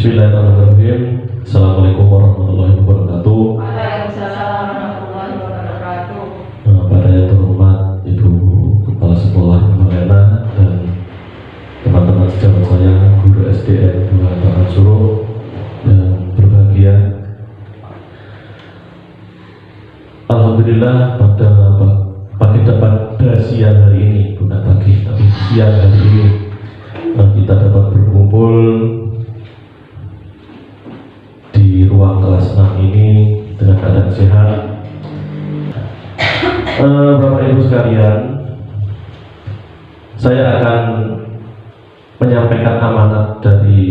Bismillahirrahmanirrahim. Assalamualaikum warahmatullahi wabarakatuh. Waalaikumsalam warahmatullahi wabarakatuh. Para yang terhormat Ibu Kepala Sekolah Malena dan teman-teman sejawat saya, guru SDN 2 Taman Suruh yang berbahagia. Alhamdulillah pada siang hari ini, bukan pagi tapi siang hari ini, kita dapat berkumpul di ruang kelas 6 ini dengan keadaan sehat. Bapak Ibu sekalian, saya akan menyampaikan amanat dari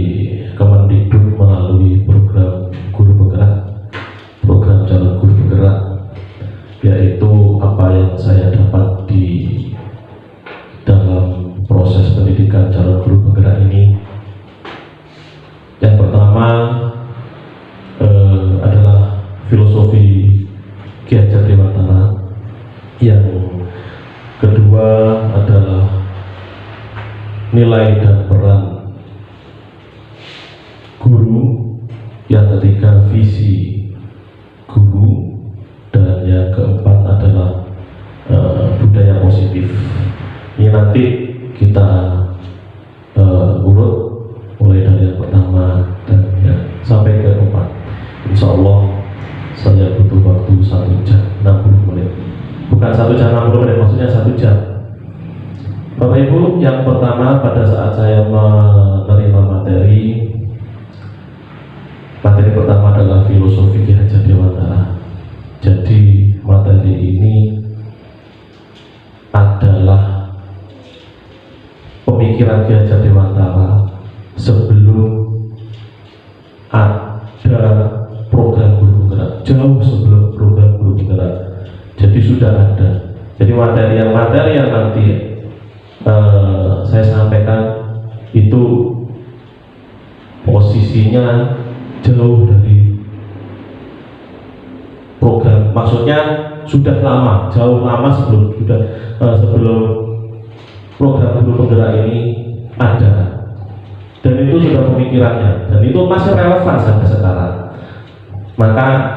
Kemendikbud melalui program Guru Bergerak, program Jalur Guru Bergerak, yaitu apa yang saya dapat di dalam proses pendidikan Jalur Guru Bergerak ini. Yang pertama adalah filosofi Ki Hajar Dewantara. Yang kedua adalah nilai dan peran guru. Yang ketiga visi guru, dan yang keempat adalah budaya positif. Ini nanti kita urut mulai dari yang pertama dan sampai ke keempat. Insya Allah saya butuh waktu 1 jam 60 menit. Bukan 1 jam 60 menit, maksudnya 1 jam. Bapak Ibu, yang pertama pada saat saya menerima materi pertama adalah filosofi Ki Hajar Dewantara. Jadi materi ini adalah pemikiran Ki Hajar Dewantara sebelum ada program Guru Bergerak, jauh sebelum program Guru Bergerak. Jadi sudah ada. Jadi materi yang nanti saya sampaikan itu posisinya jauh dari program, maksudnya sudah lama, jauh lama sebelum program Guru Bergerak ini ada, dan itu sudah pemikirannya, dan itu masih relevan sampai sekarang. Maka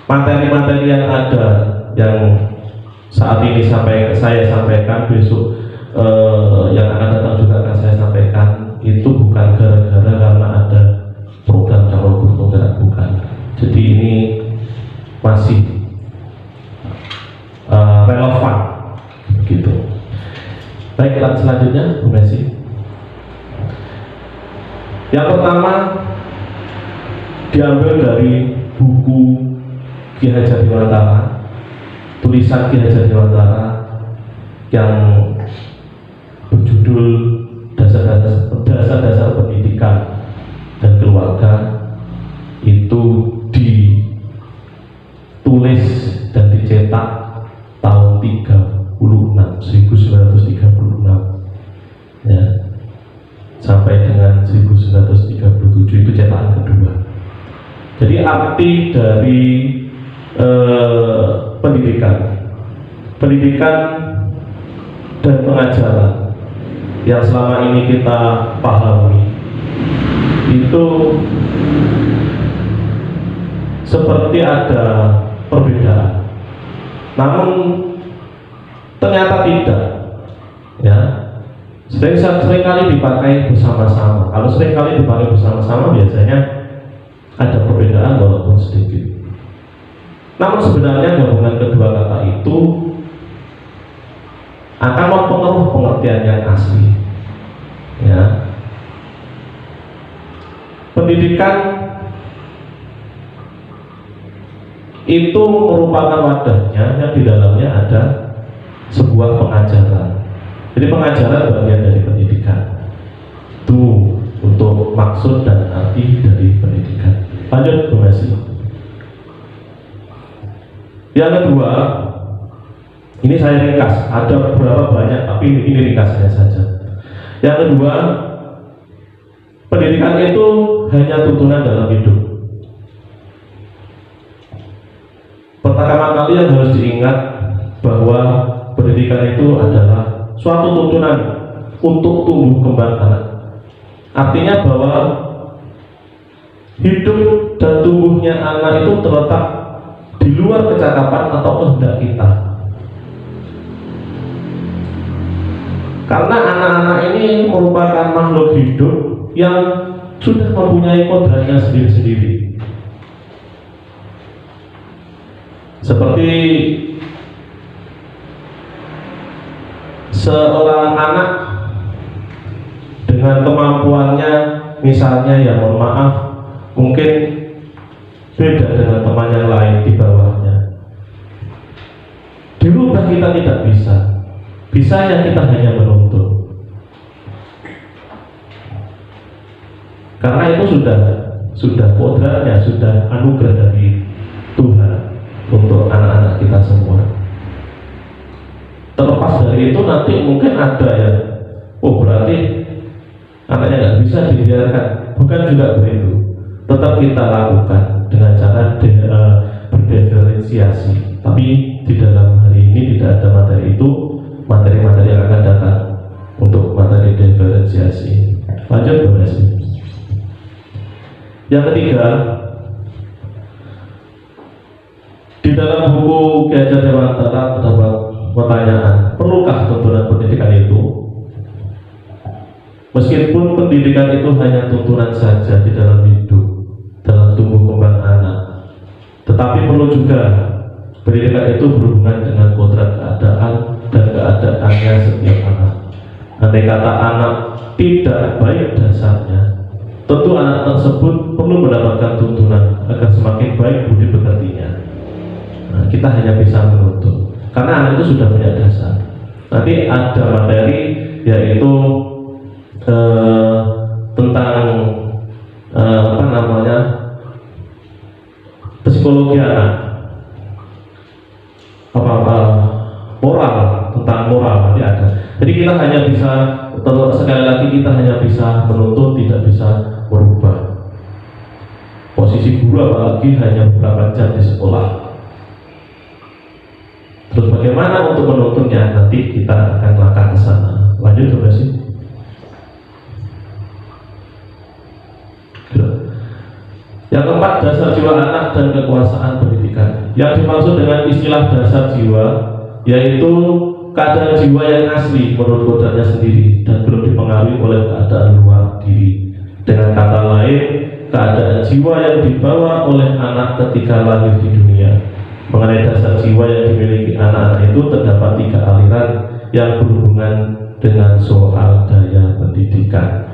materi-materi yang ada, yang saat ini saya sampaikan, besok yang akan datang juga akan saya sampaikan, itu bukan gara-gara karena ada program Calon Guru Bergerak, bukan. Jadi ini masih relevan begitu. Baik, selanjutnya Bu Messi. Yang pertama diambil dari buku Ki Hajar Dewantara, tulisan Ki Hajar Dewantara yang berjudul Dasar-dasar Pendidikan dan Keluarga. Itu ditulis dan dicetak tahun 1936 ya, sampai dengan 1937 itu cetakan kedua. Jadi arti dari pendidikan dan pengajaran yang selama ini kita pahami itu seperti ada perbedaan, namun ternyata tidak, ya. Seringkali dipakai bersama-sama. Kalau seringkali dipakai bersama-sama, biasanya ada perbedaan walaupun sedikit. Namun sebenarnya gabungan kedua kata itu akan mempengaruhi pengertian yang asli, ya. Pendidikan itu merupakan wadahnya yang di dalamnya ada sebuah pengajaran. Jadi pengajaran bagian dari pendidikan. Itu untuk maksud dan arti dari pendidikan. Lanjut Bu Messi. Yang kedua, ini saya ringkas, ada beberapa banyak, tapi ini ringkasnya saja. Yang kedua, pendidikan itu hanya tuntunan dalam hidup. Pertama kali yang harus diingat bahwa pendidikan itu adalah suatu tuntunan untuk tumbuh kembang anak. Artinya bahwa hidup dan tumbuhnya anak itu terletak di luar kecakapan atau kehendak kita. Karena anak-anak ini merupakan makhluk hidup yang sudah mempunyai kodratnya sendiri-sendiri. Seperti seorang anak dengan kemampuannya, misalnya ya mohon maaf, mungkin beda dengan teman yang lain di bawahnya. Dirubah kita tidak bisa. Bisanya kita hanya menuntut. Karena itu sudah kodratnya, sudah anugerah dari Tuhan untuk anak-anak kita semua. Terlepas dari itu nanti mungkin ada ya, oh berarti anaknya nggak bisa dibiarkan. Bukan juga begitu. Tetap kita lakukan dengan cara berdiferensiasi. Tapi di dalam hari ini tidak ada materi itu, materi-materi yang akan datang untuk materi diferensiasi. Lanjut Bu Messi. Yang ketiga, di dalam buku Ki Hajar Dewantara terdapat pertanyaan, perlukah tuntunan pendidikan itu? Meskipun pendidikan itu hanya tuntunan saja di dalam hidup, dalam tumbuh kembang anak, tetapi perlu juga pendidikan itu berhubungan dengan kodrat keadaan dan keadaannya setiap anak. Andai kata anak tidak baik dasarnya, tentu anak tersebut perlu mendapatkan tuntunan agar semakin baik budi pekertinya. Nah, kita hanya bisa menuntut karena anak itu sudah punya dasar. Nanti ada materi yaitu tentang psikologi anak, moral, tentang moral nanti ada. Jadi kita hanya bisa, sekali lagi kita hanya bisa menuntut, tidak bisa merubah. Posisi guru apalagi hanya beberapa jam di sekolah. Terus bagaimana untuk menuntutnya? Nanti kita akan langkah ke sana. Lanjut coba sih. Yang keempat, dasar jiwa anak dan kekuasaan pendidikan. Yang dimaksud dengan istilah dasar jiwa yaitu keadaan jiwa yang asli menurut kodratnya sendiri dan belum dipengaruhi oleh keadaan luar diri. Dengan kata lain, keadaan jiwa yang dibawa oleh anak ketika lahir di dunia. Mengenai dasar jiwa yang dimiliki anak-anak itu terdapat 3 aliran yang berhubungan dengan soal daya pendidikan.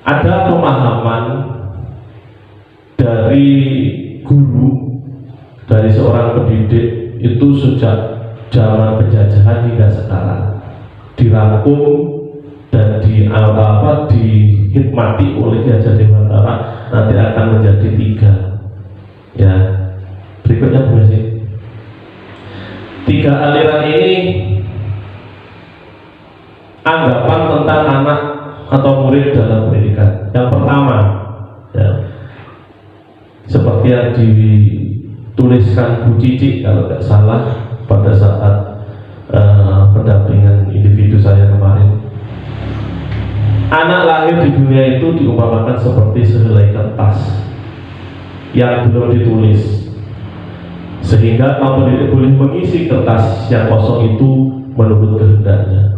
Ada pemahaman dari guru, dari seorang pendidik itu sejak zaman penjajahan hingga sekarang dirangkum dan dihikmati oleh Ki Hajar Dewantara, nanti akan menjadi 3 ya. Berikutnya Bu Messi. 3 aliran ini anggapan tentang anak atau murid dalam pendidikan. Yang pertama ya, seperti yang dituliskan Bu Cici kalau tidak salah pada saat pendampingan individu saya kemarin, anak lahir di dunia itu diumpamakan seperti sehelai kertas yang belum ditulis, sehingga pendidik boleh mengisi kertas yang kosong itu menurut kehendaknya.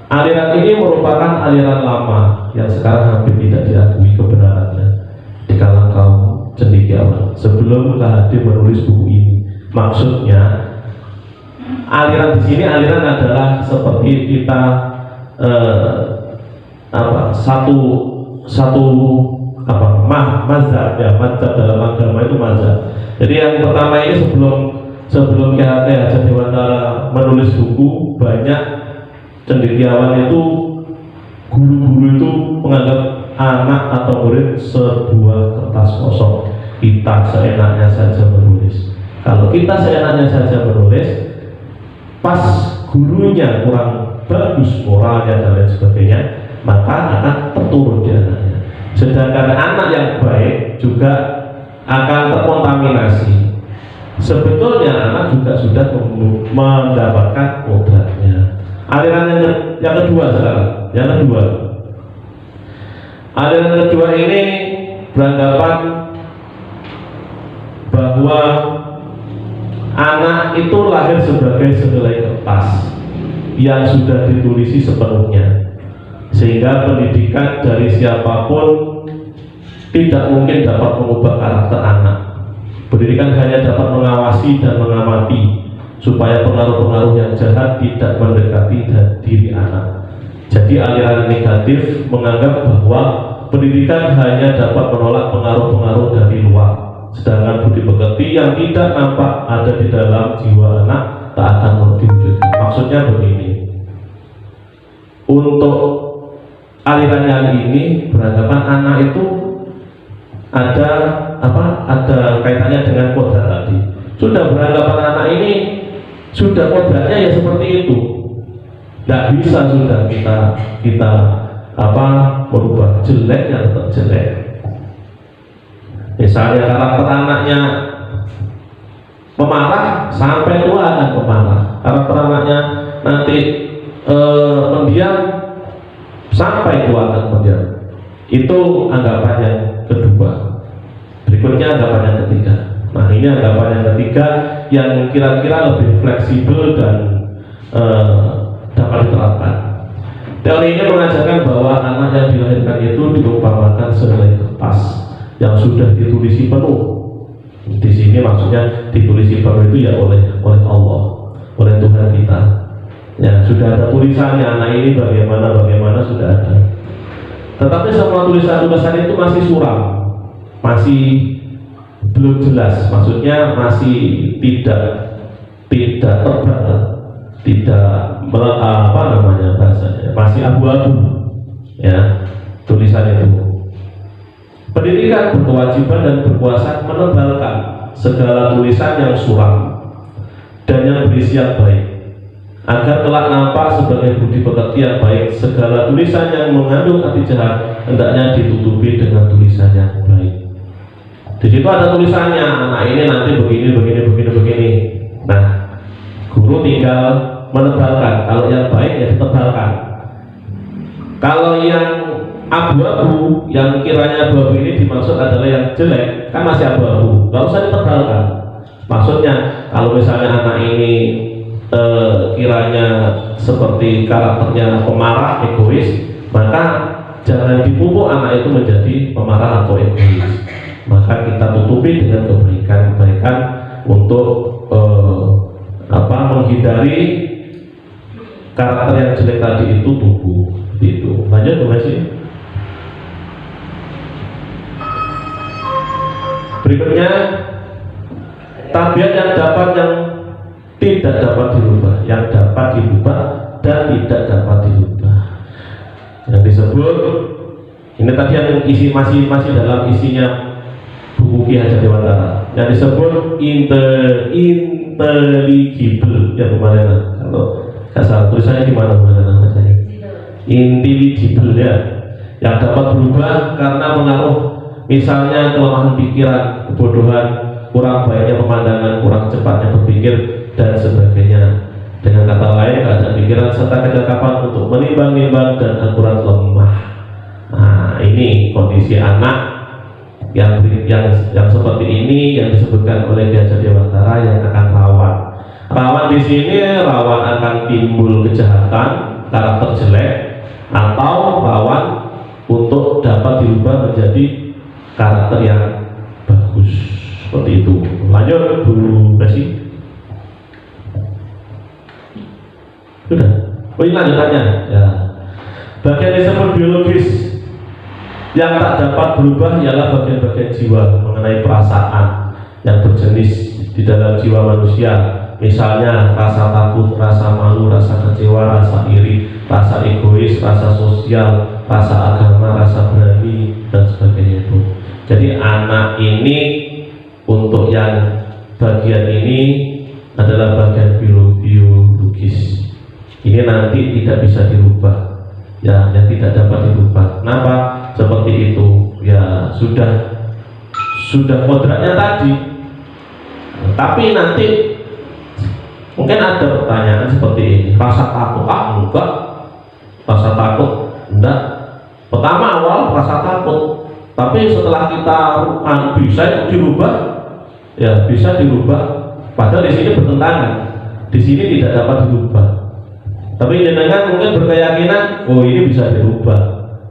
Aliran ini merupakan aliran lama yang sekarang hampir tidak diakui kebenarannya di kalangan kaum cendekiawan. Sebelum KHD menulis buku ini, maksudnya aliran di sini, aliran adalah seperti kita mazhab ya, mazhab dalam agama itu mazhab. Jadi yang pertama ini sebelum Ki Hajar Dewantara menulis buku, banyak cendekiawan itu, guru-guru itu menganggap anak atau murid sebuah kertas kosong. Kita seenaknya saja menulis. Kalau kita seenaknya saja menulis, pas gurunya kurang bagus moralnya dan lain sebagainya, maka akan terturun di anaknya. Sedangkan anak yang baik juga akan terkontaminasi. Sebetulnya anak juga sudah mendapatkan kodratnya. Aliran yang kedua sekarang, aliran kedua ini beranggapan bahwa anak itu lahir sebagai sehelai kertas yang sudah ditulisi sepenuhnya, sehingga pendidikan dari siapapun tidak mungkin dapat mengubah karakter anak. Pendidikan hanya dapat mengawasi dan mengamati supaya pengaruh-pengaruh yang jahat tidak mendekati diri anak. Jadi aliran negatif menganggap bahwa pendidikan hanya dapat menolak pengaruh-pengaruh dari luar, sedangkan budi pekerti yang tidak nampak ada di dalam jiwa anak tak akan diwujudkan. Maksudnya begini, untuk aliran yang ini beranggapan anak itu ada kaitannya dengan kodrat tadi. Sudah beranggapan anak ini sudah kodratnya ya seperti itu, nggak bisa sudah kita merubah jelek ya tetap jelek. Misalnya karakter anaknya pemarah, sampai tua akan pemarah. Karakter anaknya nanti pendiam, sampai tua akan pendiam. Itu anggapan yang kedua. Berikutnya anggapan yang ketiga. Nah, ini anggapan yang ketiga yang kira-kira lebih fleksibel dan dapat diterapkan. Teori ini mengajarkan bahwa anak yang dilahirkan itu diumpamakan sehelai kertas yang sudah ditulisi penuh. Di sini maksudnya ditulisi penuh itu ya oleh Allah, oleh Tuhan kita. Ya, sudah ada tulisannya anak ini bagaimana sudah ada. Tetapi semua tulisan-tulisan itu masih suram, masih belum jelas. Maksudnya masih tidak terbang, bahasanya masih abu-abu. Ya, tulisan itu. Pendidikan berkewajiban dan berkuasa menebalkan segala tulisan yang suram dan yang berisi yang baik, agar kelak nampak sebagai budi pekerti yang baik. Segala tulisan yang mengandung arti jahat hendaknya ditutupi dengan tulisan yang baik. Di situ ada tulisannya, anak ini nanti begini. Nah, guru tinggal menebalkan. Kalau yang baik ya ditebalkan. Kalau yang abu-abu, yang kiranya abu-abu ini dimaksud adalah yang jelek, kan masih abu-abu, nggak usah ditebalkan. Maksudnya kalau misalnya anak ini kiranya seperti karakternya pemarah, egois, maka jangan dipupuk anak itu menjadi pemarah atau egois. Maka kita tutupi dengan kebaikan-kebaikan untuk menghindari karakter yang jelek tadi itu tumbuh. Itu lanjut Bu Messi. Berikutnya, tabiat yang tidak dapat dirubah, yang dapat dirubah dan tidak dapat dirubah. Yang disebut ini tadi yang isi masih dalam isinya buku Ki Hajar Dewantara. Yang disebut intelligible ya kemarin. Kalau nggak salah tulisannya gimana kemarin bacanya? Intelligible ya, yang dapat berubah karena pengaruh misalnya kelemahan pikiran, kebodohan, kurang baiknya pemandangan, kurang cepatnya berpikir dan sebagainya. Dengan kata lain, keadaan pikiran serta kecakapan untuk menimbang-nimbang dan akurat lemah. Nah, ini kondisi anak yang seperti ini yang disebutkan oleh Ki Hajar Dewantara yang akan rawan. Rawan di sini rawan akan timbul kejahatan, karakter jelek, atau rawan untuk dapat dirubah menjadi karakter yang bagus. Seperti itu. Lanjut Bu Messi. Sudah. Oh, ini lanjutannya. Ya. Bagian disebut biologis yang tak dapat berubah ialah bagian-bagian jiwa mengenai perasaan yang berjenis di dalam jiwa manusia. Misalnya rasa takut, rasa malu, rasa kecewa, rasa iri, rasa egois, rasa sosial, rasa agama, rasa berani dan sebagainya itu. Jadi anak ini untuk yang bagian ini adalah bagian biologis. Ini nanti tidak bisa dirubah, ya, yang tidak dapat dirubah. Kenapa? Seperti itu, ya sudah kodratnya tadi. Tapi nanti mungkin ada pertanyaan seperti ini, rasa takut, enggak, rasa takut, enggak. Pertama awal rasa takut, tapi tapi setelah kita bisa itu dirubah, ya bisa dirubah. Padahal di sini bertentangan, di sini tidak dapat dirubah. Tapi jenengan mungkin berkeyakinan, oh ini bisa dirubah.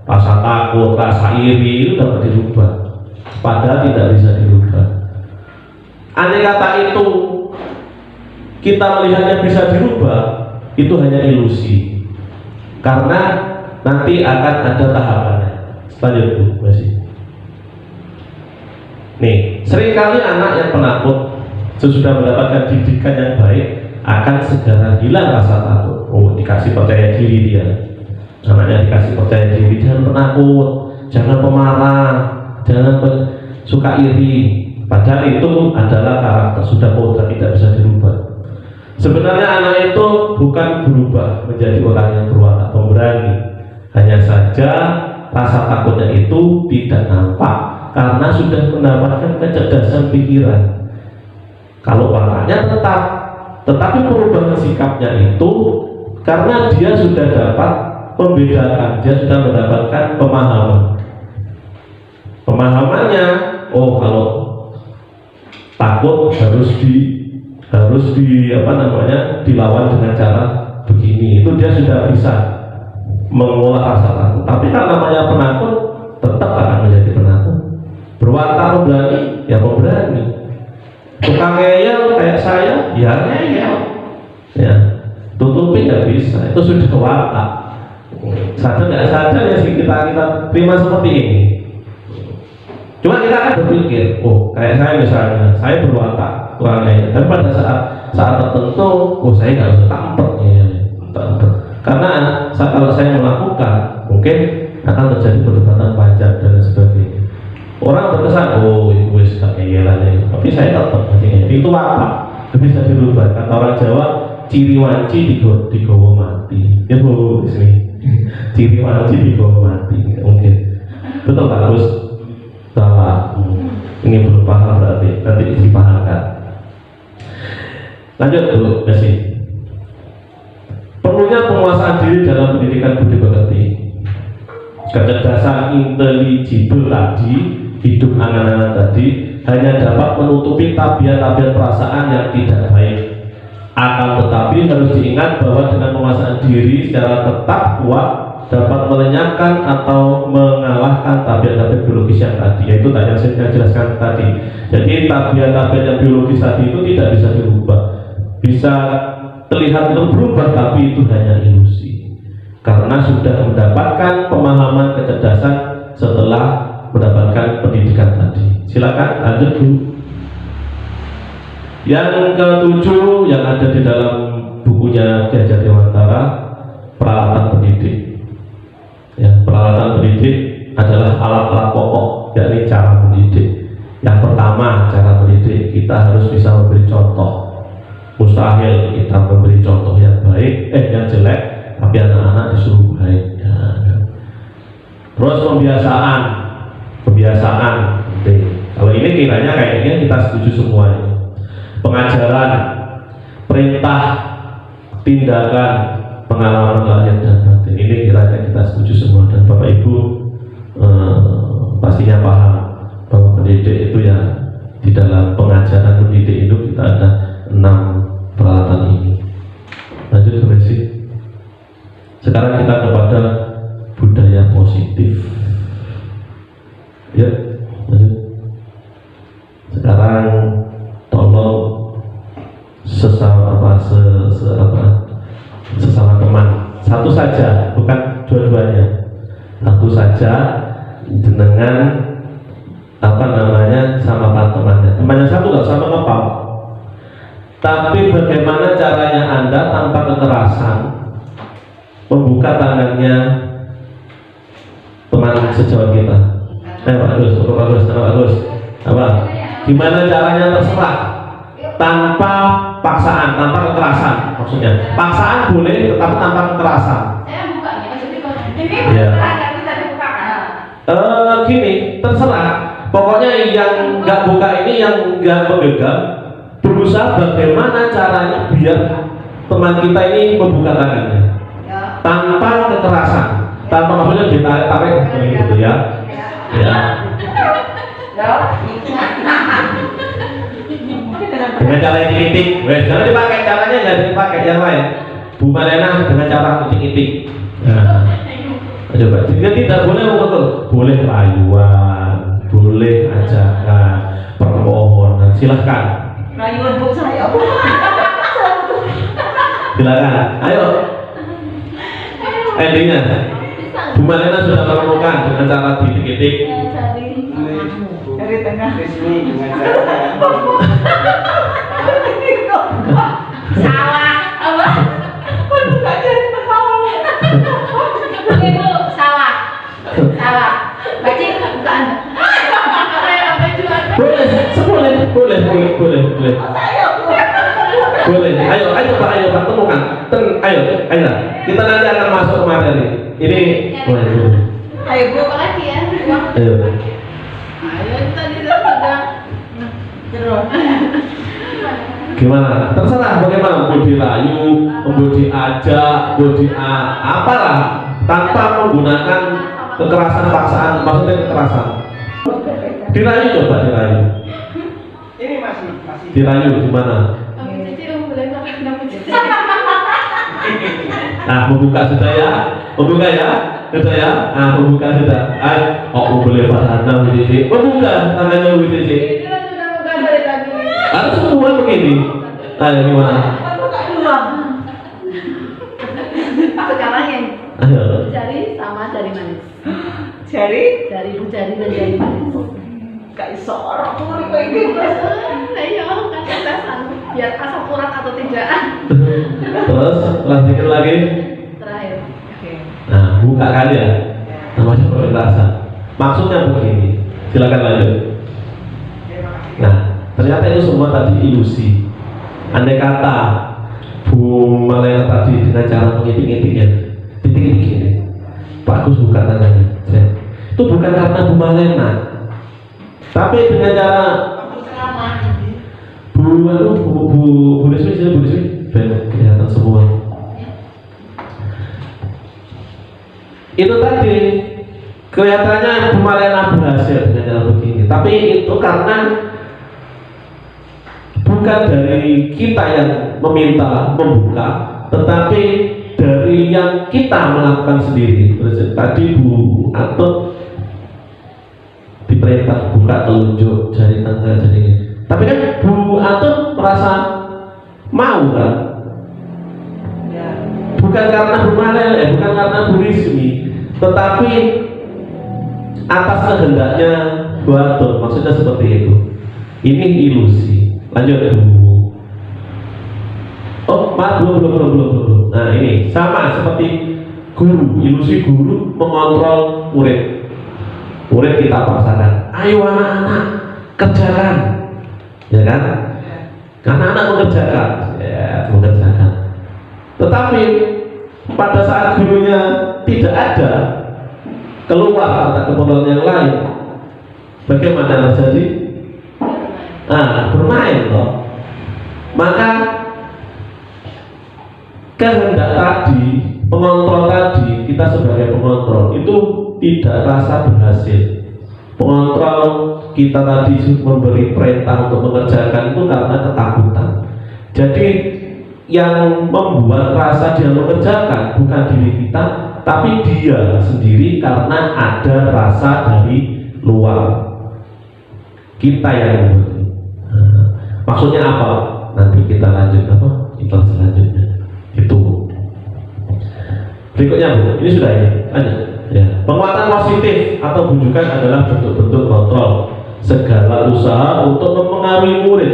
Rasa takut, rasa iri itu dapat dirubah. Padahal tidak bisa dirubah. Andai kata itu kita melihatnya bisa dirubah, itu hanya ilusi. Karena nanti akan ada tahapannya. Lanjut Bu, masih. Nih, seringkali anak yang penakut sesudah mendapatkan didikan yang baik akan segera hilang rasa takut. Oh, dikasih percaya diri dia. Anaknya dikasih percaya diri, jangan penakut, jangan pemarah, jangan suka iri. Padahal itu adalah karakter, sudah kodrat, tidak bisa dirubah. Sebenarnya anak itu bukan berubah menjadi orang yang berwatak pemberani. Hanya saja rasa takutnya itu tidak nampak karena sudah mendapatkan kecerdasan pikiran. Kalau wataknya tetap, tetapi perubahan sikapnya itu karena dia sudah dapat membedakan, dia sudah mendapatkan pemahaman. Pemahamannya, oh kalau takut harus dilawan dengan cara begini. Itu dia sudah bisa mengolah rasa takut. Tapi kalau namanya penakut, tetap akan menjadi penakut. Berwatak pemberani, ya pemberani. Tukang ngeyel kayak saya, ya ngeyel. Ya, tutupi nggak bisa. Itu sudah watak. Sadar nggak sadar ya sih kita terima seperti ini. Cuma kita akan berpikir, oh kayak saya misalnya, saya berwatak tukang ngeyel. Tapi pada saat tertentu, oh saya nggak bisa tampet ngeyel. Karena kalau saya melakukan, mungkin akan terjadi perdebatan pajak dan sebagainya. Orang berkesan, oh itu wis keyelannya, tapi saya tetap masih ngeyel. Itu apa? Bisa dirubah. Kata orang Jawa, ciri wanci digowo mati. Ya Bu, di sini. Ciri wanci digowo mati. Mungkin betul Pak Gus? Salah. Ini belum paham berarti. Nanti dipahamkan. Lanjut dulu, kasih. Perlunya penguasaan diri dalam pendidikan budi pekerti. Kecerdasan intelligibel tadi, hidup anak-anak tadi hanya dapat menutupi tabiat-tabiat perasaan yang tidak baik. Akan tetapi harus diingat bahwa dengan penguasaan diri secara tetap kuat dapat melenyapkan atau mengalahkan tabiat-tabiat biologis yang tadi, yaitu yang saya jelaskan tadi. Jadi tabiat-tabiat yang biologis tadi itu tidak bisa dirubah, bisa terlihat untuk berubah, tapi itu hanya ilusi karena sudah mendapatkan pemahaman kecerdasan setelah mendapatkan pendidikan tadi. Silakan lanjut Bu. Yang ketujuh yang ada di dalam bukunya Ki Hajar Dewantara, peralatan pendidik. Ya, peralatan pendidik adalah alat-alat pokok, yakni cara mendidik. Yang pertama, cara mendidik kita harus bisa memberi contoh. Mustahil kita memberi contoh yang baik, yang jelek, tapi anak-anak disuruh baik. Ya. Terus kebiasaan penting. Kalau ini kiranya kayaknya kita setuju semua ini. Pengajaran, perintah, tindakan, pengalaman lahir dan batin. Ini kiranya kita setuju semua, dan Bapak Ibu pastinya paham bahwa pendidik itu ya di dalam pengajaran pendidik itu kita ada 6 peralatan ini. Lanjut ke basic. Sekarang kita kepada budaya positif. Ya, lanjut. Sekarang tolong sesama teman, satu saja, bukan dua-duanya, satu saja dengan sama temannya satu nggak sama ngepal. Tapi bagaimana caranya Anda tanpa kekerasan membuka tangannya teman sejawat kita? Bagus. Apa? Gimana caranya terserah, tanpa paksaan, tanpa kekerasan. Maksudnya, paksaan boleh, tetapi tanpa kekerasan. Saya buka nih, maksudnya ini Ya. nggak bisa dibukakan. Gini, terserah. Pokoknya yang nggak buka ini, yang nggak memegang, berusaha bagaimana caranya biar teman kita ini membuka tangannya Ya. tanpa kekerasan, tanpa maksudnya ditarik gitu ya. Ya. Dengan cara yang itik, jangan dipakai caranya, jangan dipakai yang lain. Bu Malena dengan cara itik-itik. Nah, coba. Jadi tidak boleh betul, boleh rayuan, boleh ajakan, permohonan, silahkan. Rayuan bu saya. Silakan, ayo. Endingnya, Bu Malena sudah menemukan dengan cara diitik-itik. Dari tengah. Resmi dengan cara Salah. Apa? Enggak jadi pertama. Ibu salah. Salah. Bacing bukan. Apa juga? Boleh. Boleh. Ayo Pak, temukan. Ayo. Kita nanti akan masuk ke materi. Ini boleh. Ayo bu, apa lagi ya? Ayo. Ayo tadi sudah. Terus. Gimana? Terserah bagaimana, mau dirayu, mau diajak, mau apalah, tanpa menggunakan kekerasan paksaan, maksudnya kekerasan. Dirayu, coba dirayu. ini masih Dirayu gimana? Nah, membuka sudah ya, sudah ya. Nah, membuka sudah. Oh, boleh Farhana WTC. Membuka tangannya WTC. Harus semua begini. Ayo gimana? Sekarang yang Ayo. jari sama jari manis. jari Jari bu jari dan jari manis. kayak seorang murid kayak gitu. Ayo kan tesan biar asam urat atau tidak. Terus lanjutin lagi. Terakhir. Nah, buka kali ya. Namanya perlintasan. Maksudnya begini. Silakan lanjut. Nah, ternyata itu semua tadi ilusi. Andai kata Bu Malena tadi dengan cara mengitik-itiknya, titik-titik ini, Pak Agus buka tangannya. Itu bukan karena Bu Malena, tapi dengan cara Bu Rismi, kelihatan semua. Itu tadi kelihatannya Bu Malena berhasil dengan cara begini, tapi itu karena bukan dari kita yang meminta membuka, tetapi dari yang kita melakukan sendiri. Tadi Bu Atut diperintah buka telunjuk jari tengah jadi ini. Tapi kan Bu Atut merasa mau kan? Bukan karena Bu Malena, bukan karena Bu Rismi, tetapi atas kehendaknya Bu Atut. Maksudnya seperti itu. Ini ilusi. Lanjut ya Bu. Oh, belum. Nah, ini sama seperti guru, ilusi guru mengontrol murid. Murid kita paksakan, ayo anak-anak kerjakan, ya kan? Anak-anak mengerjakan, ya mengerjakan. Tetapi pada saat gurunya tidak ada, keluar atau keperluan yang lain, bagaimana terjadi? Bermain loh. Maka kehendak tadi, pengontrol tadi, kita sebagai pengontrol itu tidak rasa berhasil. Pengontrol kita tadi memberi perintah untuk mengerjakan itu karena ketakutan. Jadi yang membuat rasa dia mengerjakan bukan diri kita, tapi dia sendiri karena ada rasa dari luar. Kita yang memberi. Maksudnya apa? Nanti kita lanjut apa? Kita selanjutnya. Itu. Berikutnya Bu, ini sudah ya. Lanjut. Ya. Penguatan positif atau bujukan adalah bentuk-bentuk kontrol segala usaha untuk mempengaruhi murid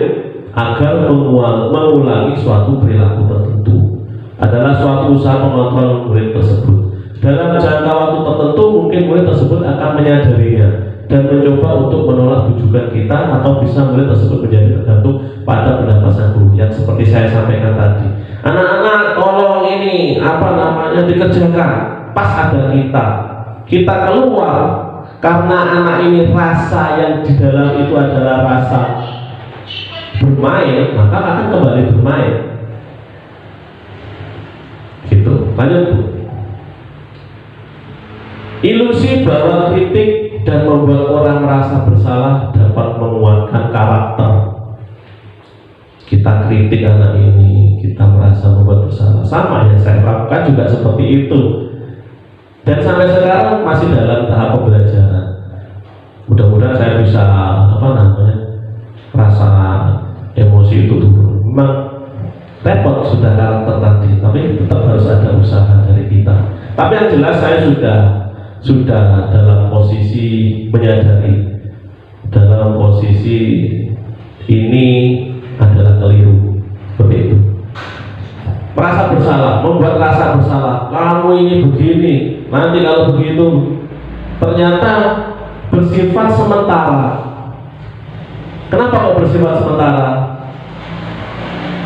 agar mengulangi suatu perilaku tertentu. Adalah suatu usaha mengontrol murid tersebut. Dalam jangka waktu tertentu mungkin murid tersebut akan menyadarinya dan mencoba untuk menolak bujukan kita, atau bisa murid tersebut menjadi tergantung pada pendapat sang guru yang seperti saya sampaikan tadi. Anak-anak tolong ini dikerjakan, pas ada kita keluar karena anak ini rasa yang di dalam itu adalah rasa bermain, maka akan kembali bermain. Gitu. Lanjut Bu. Ilusi bahwa kritik dan membuat orang merasa bersalah dapat menguatkan karakter. Kita kritik anak ini, kita merasa membuat bersalah. Sama yang saya lakukan juga seperti itu. Dan sampai sekarang masih dalam tahap pembelajaran. Mudah-mudahan saya bisa rasa emosi itu turun. Memang repot sudah karakter tadi, tapi tetap harus ada usaha dari kita. Tapi yang jelas saya sudah dalam posisi menyadari, dalam posisi ini adalah keliru, seperti itu. Merasa bersalah, membuat rasa bersalah. Kamu ini begini, nanti kalau begitu, ternyata bersifat sementara. Kenapa kok bersifat sementara?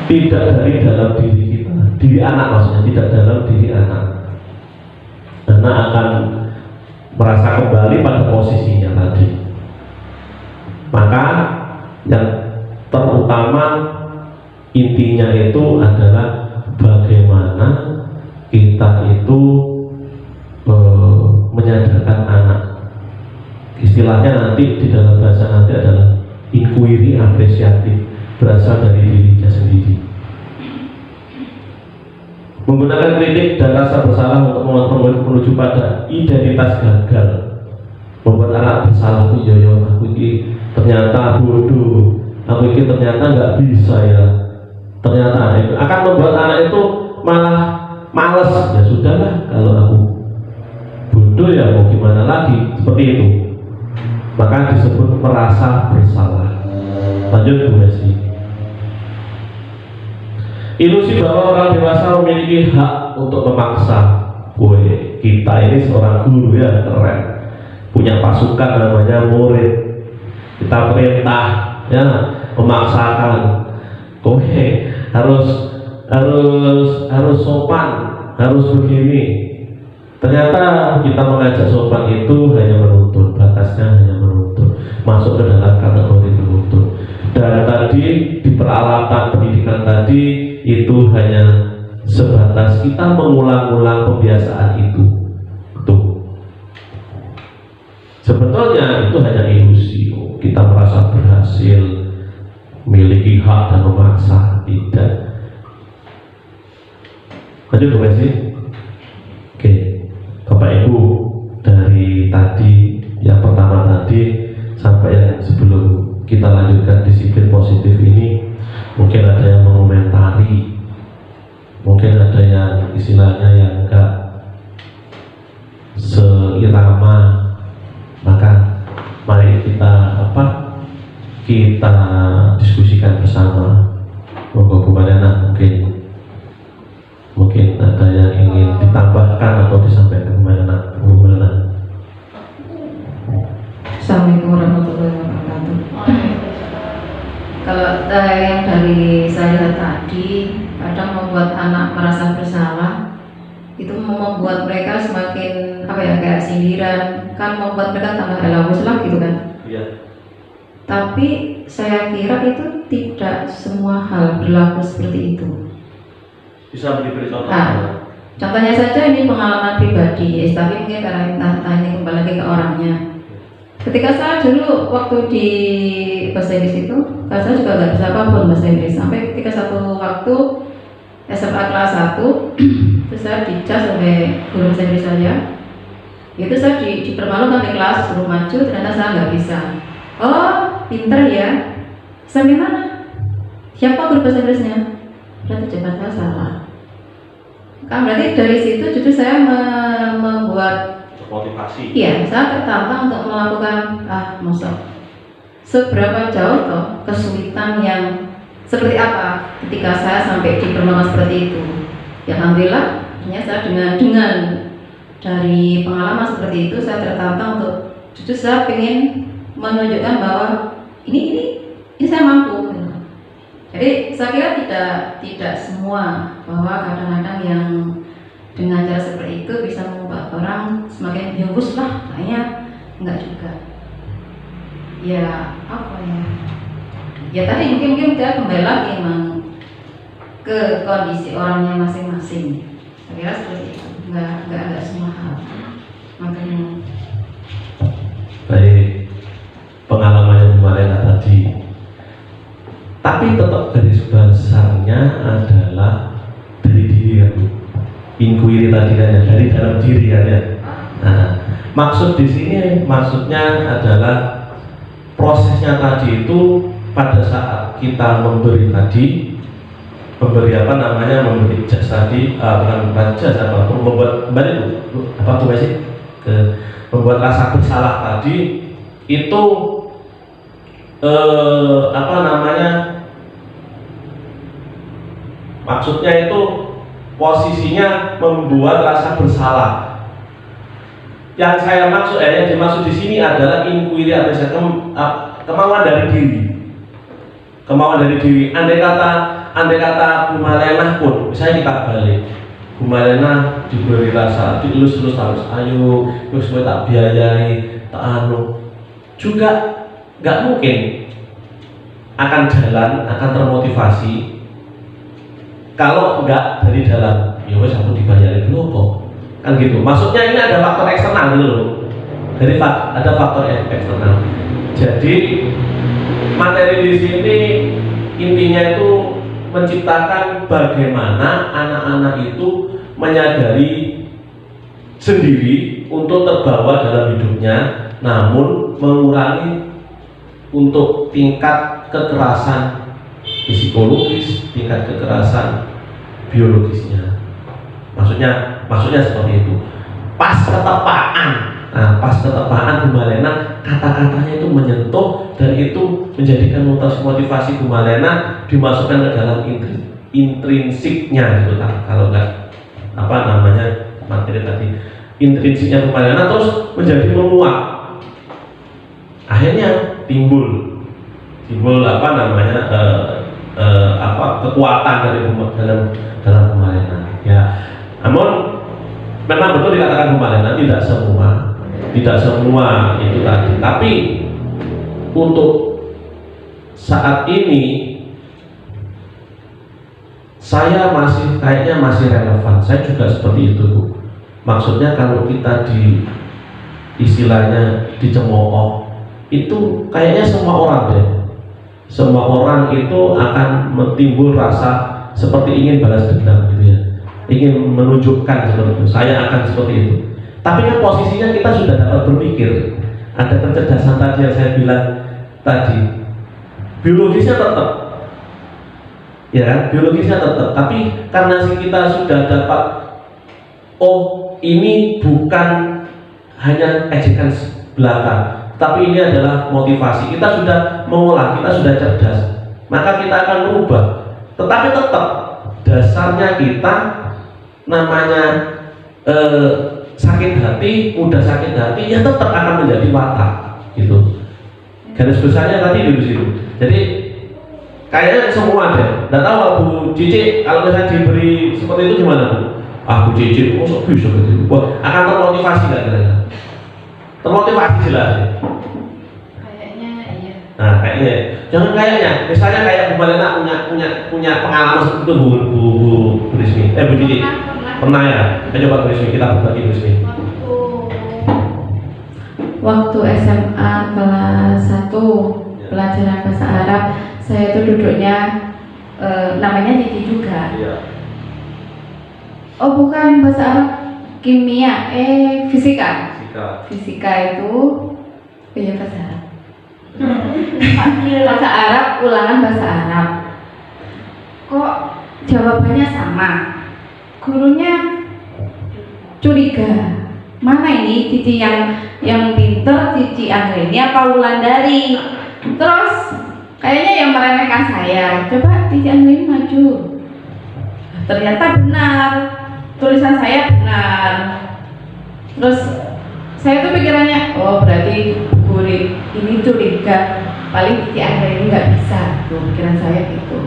Tidak dari dalam diri kita, diri anak maksudnya, tidak dalam diri anak. Anak akan merasa kembali pada posisinya tadi. Maka yang terutama intinya itu adalah bagaimana kita itu menyadarkan anak. Istilahnya nanti di dalam bahasa nanti adalah inquiry apresiatif, berasal dari dirinya sendiri. Menggunakan kritik dan rasa bersalah untuk menuju pada identitas gagal, membuat anak bersalah. Aku ini ternyata bodoh, aku ini ternyata nggak bisa ya. Ternyata akan membuat anak itu malah males. Ya sudahlah, kalau aku bodoh ya mau gimana lagi, seperti itu. Maka disebut merasa bersalah. Lanjut Bu Messi. Ilusi bahwa orang dewasa memiliki hak untuk memaksa. Woi, kita ini seorang guru ya, keren. Punya pasukan namanya murid. Kita perintah ya, memaksakan. Harus sopan, harus begini. Ternyata kita mengajak sopan itu hanya menuntut, batasnya hanya menuntut, masuk ke dalam kategori menuntut. Dan tadi di peralatan pendidikan tadi itu hanya sebatas kita mengulang-ulang kebiasaan itu. Tuh. Sebetulnya itu hanya ilusi. Kita merasa berhasil, memiliki hak dan memaksa. Tidak. Lanjut Bu Messi. Oke, Bapak Ibu, dari tadi yang pertama tadi sampai yang sebelum kita lanjutkan disiplin positif ini, mungkin ada yang mengomentari, mungkin ada yang istilahnya yang enggak seirama. Maka mari kita kita diskusikan bersama. Moga Bu Mariana mungkin ada yang ingin ditambahkan atau disampaikan Bu Mariana. Assalamualaikum warahmatullahi wabarakatuh. Kalau yang dari saya tadi, kadang membuat anak merasa bersalah, itu membuat mereka semakin kayak sindiran, kan membuat mereka tambah elawus lah gitu kan. Iya. Tapi saya kira itu tidak semua hal berlaku seperti itu. Bisa diberi contoh? Contohnya saja ini pengalaman pribadi, tapi mungkin karena entah ini kembali lagi ke orangnya. Ketika saya dulu waktu di bahasa Inggris itu, saya juga nggak bisa apapun bahasa Inggris. Sampai ketika satu waktu SMA kelas 1, terus saya dicas oleh guru bahasa Inggris saya. Itu saya dipermalukan di kelas, suruh maju, ternyata saya nggak bisa. Oh, pinter ya. Sampai mana? Siapa guru bahasa Inggrisnya? Berarti jawaban saya salah. Kan berarti dari situ justru saya membuat motivasi. Iya, saya tertantang untuk melakukan seberapa jauh toh kesulitan yang seperti apa ketika saya sampai di permasalahan seperti itu. Ya alhamdulillah, akhirnya saya dengan dari pengalaman seperti itu saya tertantang untuk justru saya ingin menunjukkan bahwa ini saya mampu. Jadi saya kira tidak semua, bahwa kadang-kadang yang dengan cara seperti itu bisa membuat orang semakin bius lah, kayaknya enggak juga. Ya ya tadi mungkin kita kembali lagi emang ke kondisi orangnya masing-masing. Saya kira seperti itu, enggak semua hal. Makanya Baik, pengalamannya Bu Malena tadi. Tapi tetap garis besarnya adalah dari diri ya Bu. Inquiry tadi kan ya, dari dalam diri kan ya. Nah, maksud di sini maksudnya adalah prosesnya tadi itu pada saat kita memberi tadi, memberi apa namanya, memberi jas tadi, bukan jas apa, membuat kembali apa tuh sih, membuat rasa bersalah tadi itu apa namanya, maksudnya itu posisinya membuat rasa bersalah. Yang saya maksud, yang dimaksud di sini adalah inquiry atau kemauan dari diri. Kemauan dari diri. Andai kata Bu Malena pun, misalnya kita balik, Bu Malena diberi rasa, dielus-elus harus, ayo, terus gue tak biayai, tak anu, juga nggak mungkin akan jalan, akan termotivasi kalau nggak dari dalam. Ya wes aku dibayarin dulu kok, kan gitu. Maksudnya ini ada faktor eksternal dulu loh. Jadi ada faktor eksternal. Jadi materi di sini intinya itu menciptakan bagaimana anak-anak itu menyadari sendiri untuk terbawa dalam hidupnya, namun mengurangi untuk tingkat kekerasan psikologis, tingkat kekerasan biologisnya. Maksudnya seperti itu. Pas ketepaan. Nah, pas ketepaan Bu Malena, kata-katanya itu menyentuh dan itu menjadikan motivasi Bu Malena dimasukkan ke dalam intrinsiknya gitu kan. Kalau enggak apa namanya materi tadi, intrinsiknya Bu Malena terus menjadi menguat. Akhirnya timbul apa namanya kekuatan dari dalam Bu Malena. Ya, namun memang betul dikatakan Bu Malena tidak semua itu tadi, tapi untuk saat ini saya kayaknya masih relevan. Saya juga seperti itu Bu. Maksudnya kalau kita istilahnya dicemooh, itu kayaknya semua orang deh. Semua orang itu akan timbul rasa seperti ingin balas dendam gitu ya, ingin menunjukkan seperti itu, saya akan seperti itu. Tapi kan posisinya kita sudah dapat berpikir, ada kecerdasan tadi yang saya bilang tadi, biologisnya tetap, ya kan, biologisnya tetap. Tapi karena kita sudah dapat, oh ini bukan hanya ejekan belaka, tapi ini adalah motivasi. Kita sudah mengolah, kita sudah cerdas, maka kita akan merubah. Tetapi tetap dasarnya kita namanya sakit hati, mudah sakit hati, ya tetap akan menjadi watak gitu. Garis besarnya tadi di situ. Jadi kayaknya semua deh. Nggak tahu Bu Cici kalau misalnya diberi seperti itu gimana Bu? Bu Cici, kok bisa gitu? Wah, akan termotivasi nggak kira-kira? Termotivasi jelas. Kayaknya iya. Nah, kayaknya jangan kayaknya. Misalnya kayak Bu Malena punya pengalaman seperti itu Bu Rizmi, Bu Cici. Pernah ya? Kita coba Bu Rizmi, kita berbagi Bu Rizmi. waktu SMA kelas 1 pelajaran bahasa Arab, saya itu duduknya namanya Titi juga. Oh bukan bahasa Arab, kimia, fisika. Fisika itu punya bahasa Arab. Bahasa Arab, ulangan bahasa Arab. Kok jawabannya sama? Gurunya curiga. Mana ini Cici yang pinter, Cici Anggreni apa Wulandari? Terus kayaknya yang meremehkan saya. Coba Cici Anggreni maju. Ternyata benar, tulisan saya benar. Terus saya tuh pikirannya, oh berarti guru ini curiga, paling Cici Anggreni nggak bisa. Tuh pikiran saya gitu.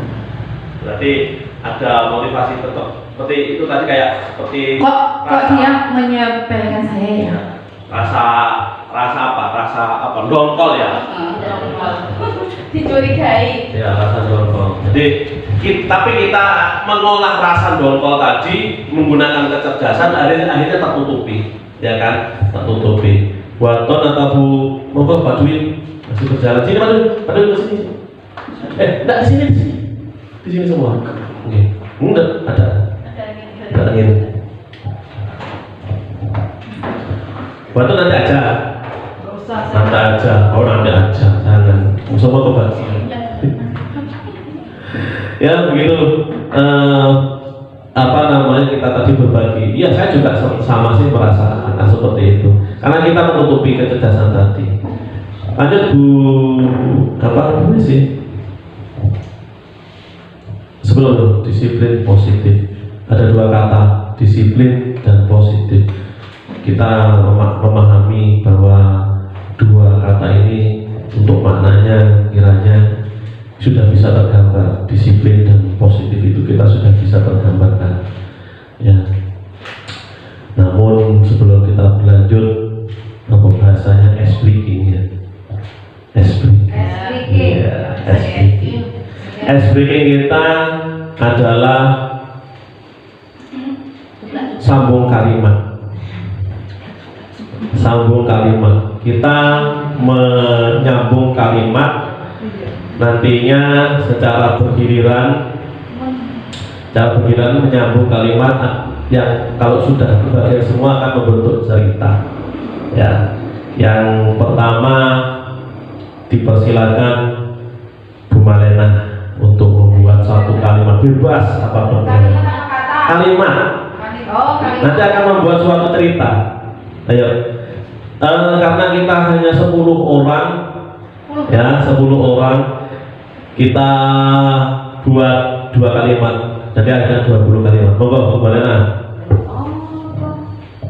Berarti ada motivasi tetap seperti itu tadi, kayak seperti kok dia menyepelekan saya ya? Rasa apa? Dongkol ya? Dicurigai. Ya, rasa dongkol. Jadi tapi kita mengolah rasa dongkol tadi menggunakan kecerdasan, akhirnya tertutupi. ya kan, tak tutupi. Waton atau Bu, monggo Pak Dwi masih berjalan sini, Pak Dwi ke sini. Enggak di sini, di sini semua. Oke, enggak ada angin. Waton nanti aja, nanti aja, nanti aja, jangan. Semua kebagian. Ya begitu. Apa namanya, kita tadi berbagi. Iya, saya juga sama sih merasakan seperti itu. Karena kita menutupi kecerdasan tadi. Lanjut Bu, apa namanya sih? Sebelum disiplin positif, ada dua kata, disiplin dan positif. Kita memahami bahwa dua kata ini untuk maknanya kiranya sudah bisa tergambar. Disiplin dan positif itu kita sudah bisa tergambarkan, ya. Namun sebelum kita berlanjut, apa bahasanya expliking ya? Expliking kita adalah sambung kalimat. Sambung kalimat. Kita menyambung kalimat nantinya secara bergiliran menyambung kalimat yang kalau sudah berbagai semua akan membentuk cerita, ya. Yang pertama dipersilakan Bu Malena untuk membuat satu kalimat bebas apapun kalimat. Nanti akan membuat suatu cerita. Ayo, karena kita hanya 10 orang, ya 10 orang. Kita buat 2 kalimat, jadi ada 20 kalimat. Monggo, Bu Malena.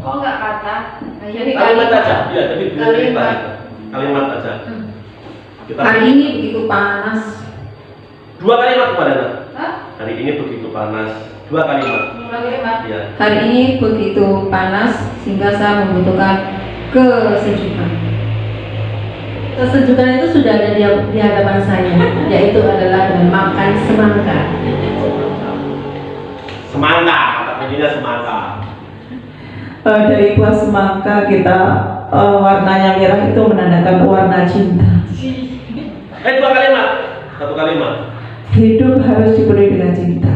Oh enggak kata. Jadi Kalimat aja, ya jadi kalimat aja. Kita hari ini begitu panas. 2 kalimat, Bu Malena. Hah? Hari ini begitu panas. 2 kalimat. Ya. Hari ini begitu panas sehingga saya membutuhkan kesejukan. Kesejukan itu sudah ada di hadapan saya, yaitu adalah dengan makan semangka. Semangka, kata kuncinya semangka. Dari buah semangka kita warnanya merah itu menandakan warna cinta. 2 kalimat, 1 kalimat. Hidup harus dipenuhi dengan cinta.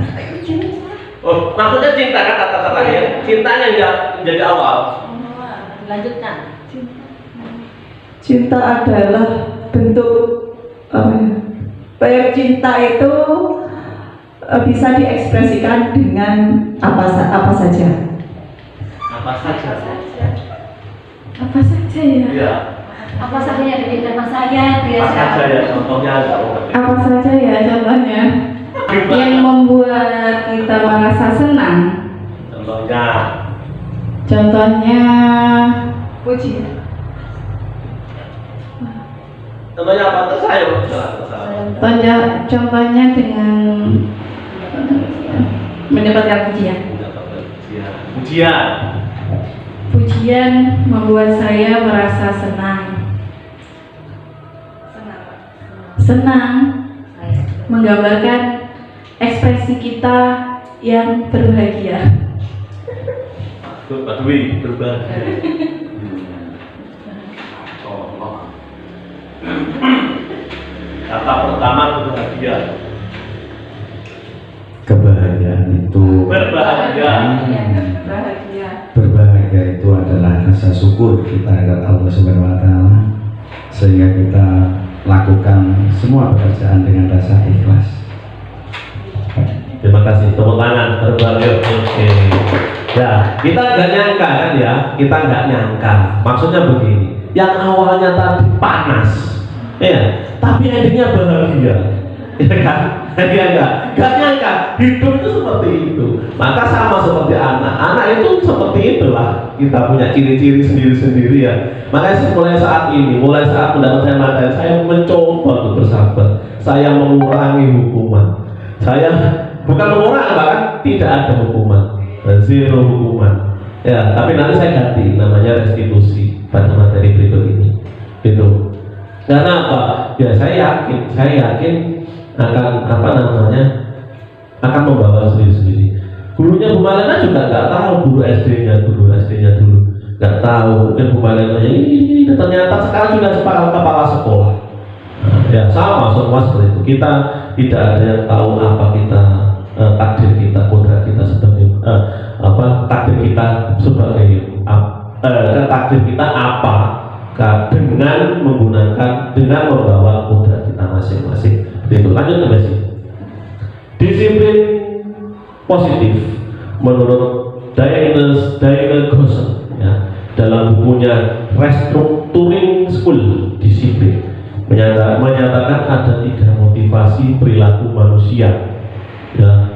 Oh, maksudnya cinta kan kata-katanya. Cintanya yang menjadi awal. Lanjutkan. Cinta adalah bentuk baik cinta itu bisa diekspresikan dengan apa saja. Apa saja? Apa saja ya? Iya. Apa saja yang ada di depan saya Apa saja ya contohnya ada. Apa saja ya contohnya yang membuat kita merasa senang? Contohnya Puji. Contohnya apa? Tersayu. contohnya dengan mendapatkan pujian. Pujian. Pujian membuat saya merasa senang. Senang menggambarkan ekspresi kita yang berbahagia. Pak Dwi berbahagia. Kata pertama berbahagia. Kebahagiaan itu Berbahagia. berbahagia itu adalah rasa syukur kita kepada Allah Subhanahu wa taala, sehingga kita lakukan semua pekerjaan dengan rasa ikhlas. Terima kasih, tepuk tangan, berbahagia. Oke. Ya, kita nggak nyangka kan ya, kita nggak nyangka. Maksudnya begini, yang awalnya tadi panas, ya, tapi endingnya bahagia, ya kan? Dia nggak nyangka hidup itu seperti itu. Maka sama seperti anak itu seperti itulah. Kita punya ciri-ciri sendiri-sendiri ya. Makanya mulai saat mendapatkan materi, saya mencoba untuk bersabar. Saya mengurangi hukuman. Saya bukan mengurangi, bahkan tidak ada hukuman, zero hukuman. Ya, tapi nanti saya ganti namanya restitusi pada materi berikut ini. Itu. Karena apa? Ya saya yakin akan akan membawa sendiri-sendiri. Gurunya Bu Malena juga nggak tahu guru SD-nya dulu, nggak tahu, mungkin Bu Malen ini ternyata sekarang sudah kepala sekolah. Nah, ya sama semua seperti itu. Kita tidak ada yang tahu apa kita takdir kita, kodrat kita sebagai takdir kita sebagai takdir kita apa dengan membawa kodrat kita masing-masing. Itu lanjut ke basic. Disiplin positif menurut Daniel Gossen ya, dalam bukunya Restructuring School Disiplin menyatakan ada 3 motivasi perilaku manusia ya.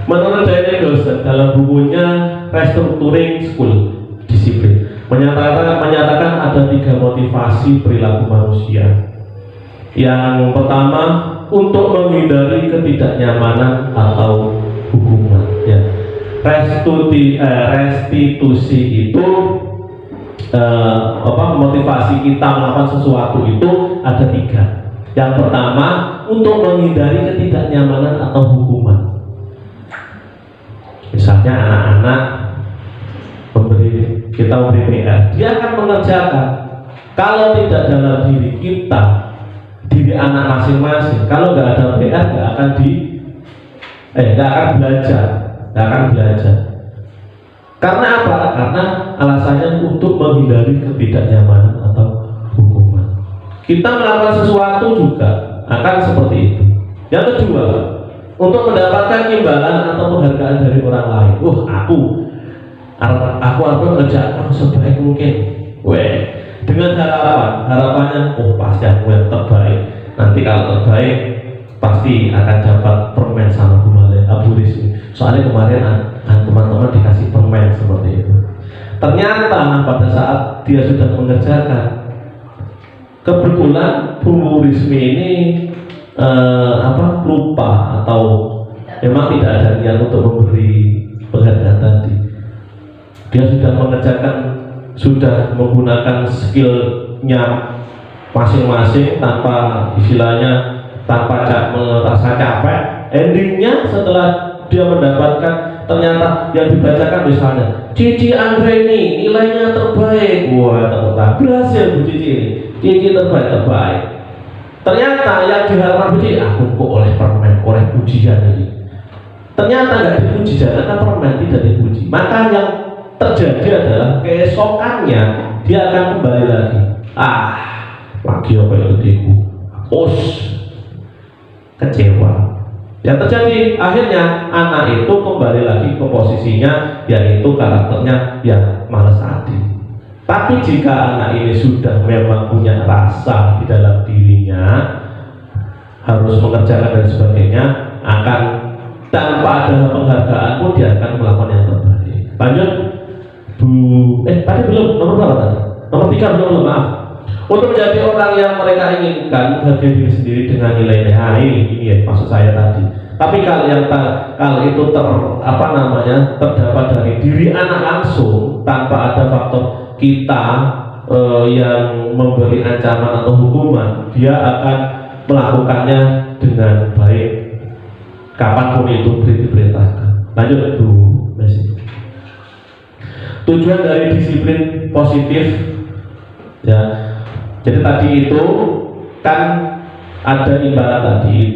Menurut Daniel Gossen dalam bukunya Restructuring School Disiplin menyatakan ada 3 motivasi perilaku manusia. Yang pertama, untuk menghindari ketidaknyamanan atau hukuman ya. Restitusi itu motivasi kita melakukan sesuatu itu ada 3. Yang pertama, untuk menghindari ketidaknyamanan atau hukuman. Misalnya anak-anak kita memberi PR, dia akan mengerjakan. Kalau tidak dalam diri kita, diri anak masing-masing, kalau nggak ada PR nggak akan belajar. Karena apa? Karena alasannya untuk menghindari ketidaknyamanan atau hukuman. Kita melakukan sesuatu juga akan seperti itu. Yang kedua, untuk mendapatkan imbalan atau penghargaan dari orang lain. Aku harus mengerjakan sebaik mungkin. Dengan harapannya, pasti aku yang terbaik. Nanti kalau terbaik, pasti akan dapat permen sama Bu Rizmi. Soalnya kemarin teman-teman dikasih permen seperti itu. Ternyata pada saat dia sudah mengerjakan, kebetulan Bu Rizmi ini lupa atau memang tidak ada niat untuk memberi penghargaan tadi. Dia sudah mengerjakan, sudah menggunakan skillnya masing-masing tanpa merasa capek. Endingnya setelah dia mendapatkan, ternyata yang dibacakan misalnya Cici Andre ini nilainya terbaik. Berhasil Bu Cici terbaik. Ternyata yang diharapkan Bu Cici, aku kok oleh permen, oleh pujian ini. Ternyata nggak dipuji, jangan permen, tidak dipuji. Maka yang terjadi adalah keesokannya dia akan kembali lagi. Lagi apa itu kecewa. Yang terjadi akhirnya anak itu kembali lagi ke posisinya, yaitu karakternya yang malas adil. Tapi jika anak ini sudah memang punya rasa di dalam dirinya, harus mengerjakan dan sebagainya, akan tanpa ada penghargaan pun dia akan melakukan yang terbaik. Lanjut. Tadi belum, nomor berapa tadi? Nomor 3 belum, maaf. Untuk menjadi orang yang mereka inginkan, menghargai diri sendiri dengan nilai-nilai. Ini ya maksud saya tadi. Tapi kalau itu terdapat dari diri anak langsung tanpa ada faktor kita yang memberi ancaman atau hukuman, dia akan melakukannya dengan baik kapanpun itu diperintahkan. Lanjut Bu Messi. Tujuan dari disiplin positif ya, jadi tadi itu kan ada imbalan tadi,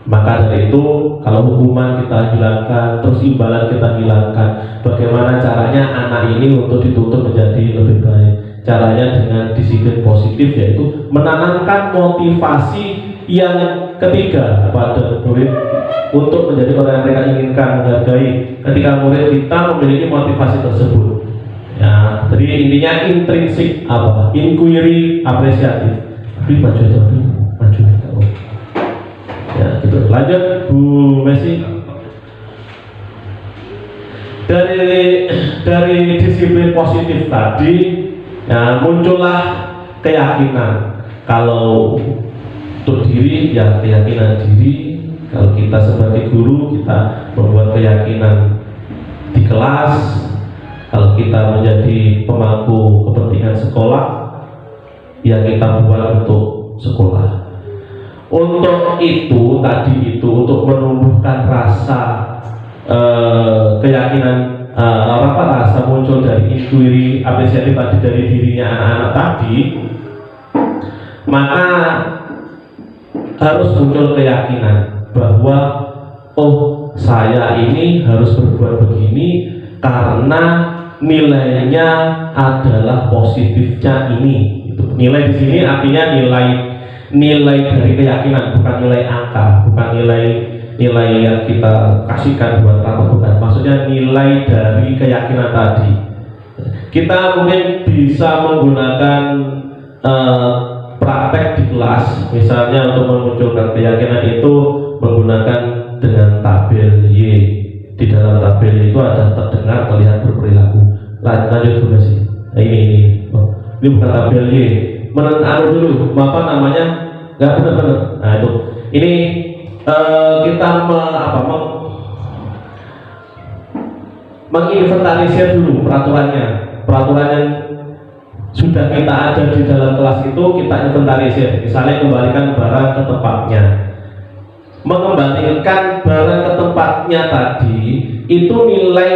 maka dari itu kalau hukuman kita hilangkan, terus imbalan kita hilangkan, bagaimana caranya anak ini untuk dituntut menjadi lebih baik? Caranya dengan disiplin positif, yaitu menanamkan motivasi yang ketiga pada murid untuk menjadi orang yang mereka inginkan, menghargai. Ketika murid kita memiliki motivasi tersebut, ya, jadi intinya intrinsik inquiry apresiatif. Tapi maju ya gitu. Lanjut Bu Messi. Dari disiplin positif tadi ya, muncullah keyakinan. Kalau untuk diri ya keyakinan diri. Kalau kita sebagai guru, kita membuat keyakinan di kelas. Kalau kita menjadi pemangku kepentingan sekolah, ya kita buat untuk sekolah. Untuk itu tadi itu, untuk menumbuhkan rasa keyakinan rasa muncul dari intuisi apresiatif tadi dari dirinya anak-anak tadi, maka harus muncul keyakinan bahwa oh, saya ini harus berbuat begini karena nilainya adalah positifnya ini. Nilai di sini artinya nilai dari keyakinan, bukan nilai angka, bukan nilai yang kita kasihkan buat apa, bukan. Maksudnya nilai dari keyakinan tadi. Kita mungkin bisa menggunakan praktek di kelas, misalnya untuk memunculkan keyakinan itu menggunakan dengan tabel Y. Di dalam tabel itu ada terdengar, terlihat, berperilaku. Lanjut juga sih. Nah, ini bukan tabel Y. Dulu, apa namanya? Nggak benar-benar. Nah itu. Ini kita menginventarisir dulu peraturannya. Peraturan yang sudah kita ada di dalam kelas itu kita inventarisir. Misalnya kembalikan barang ke tempatnya. Mengembalikan barang ke tempatnya tadi itu nilai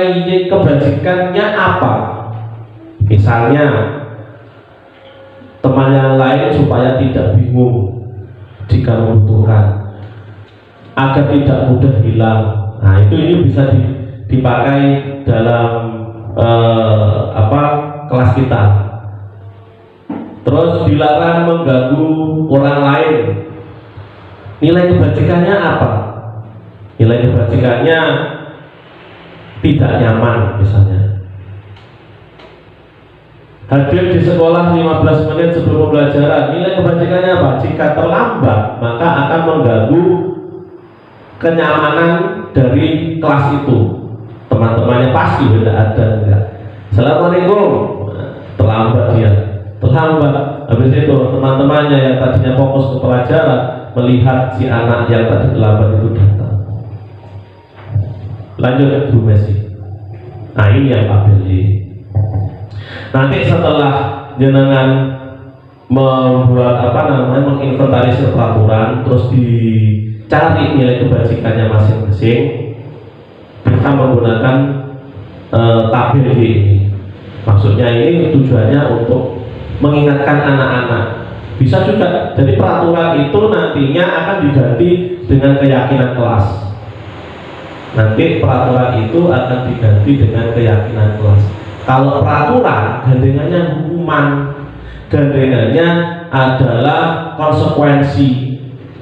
kebajikannya apa? Misalnya teman yang lain supaya tidak bingung jika membutuhkan, agar tidak mudah hilang. Nah ini bisa dipakai dalam kelas kita. Terus dilarang mengganggu orang lain. Nilai kebajikannya apa? Nilai kebajikannya tidak nyaman misalnya. Hadir di sekolah 15 menit sebelum pembelajaran. Nilai kebajikannya apa? Jika terlambat maka akan mengganggu kenyamanan dari kelas itu. Teman-temannya pasti tidak ada enggak. Assalamualaikum. Terlambat dia. Terlambat. Habis itu teman-temannya yang tadinya fokus ke pelajaran melihat si anak yang tadi terlambat itu datang. Lanjut Bu Messi. Nah ini yang tabel Y. Nanti setelah jenengan membuat menginventarisir peraturan, terus dicari nilai kebajikannya masing-masing, bisa menggunakan tabel Y ini. Maksudnya ini tujuannya untuk mengingatkan anak-anak. Bisa juga, jadi peraturan itu nantinya akan diganti dengan keyakinan kelas. Nanti peraturan itu akan diganti dengan keyakinan kelas. Kalau peraturan, gandengannya hukuman, gandengannya adalah konsekuensi.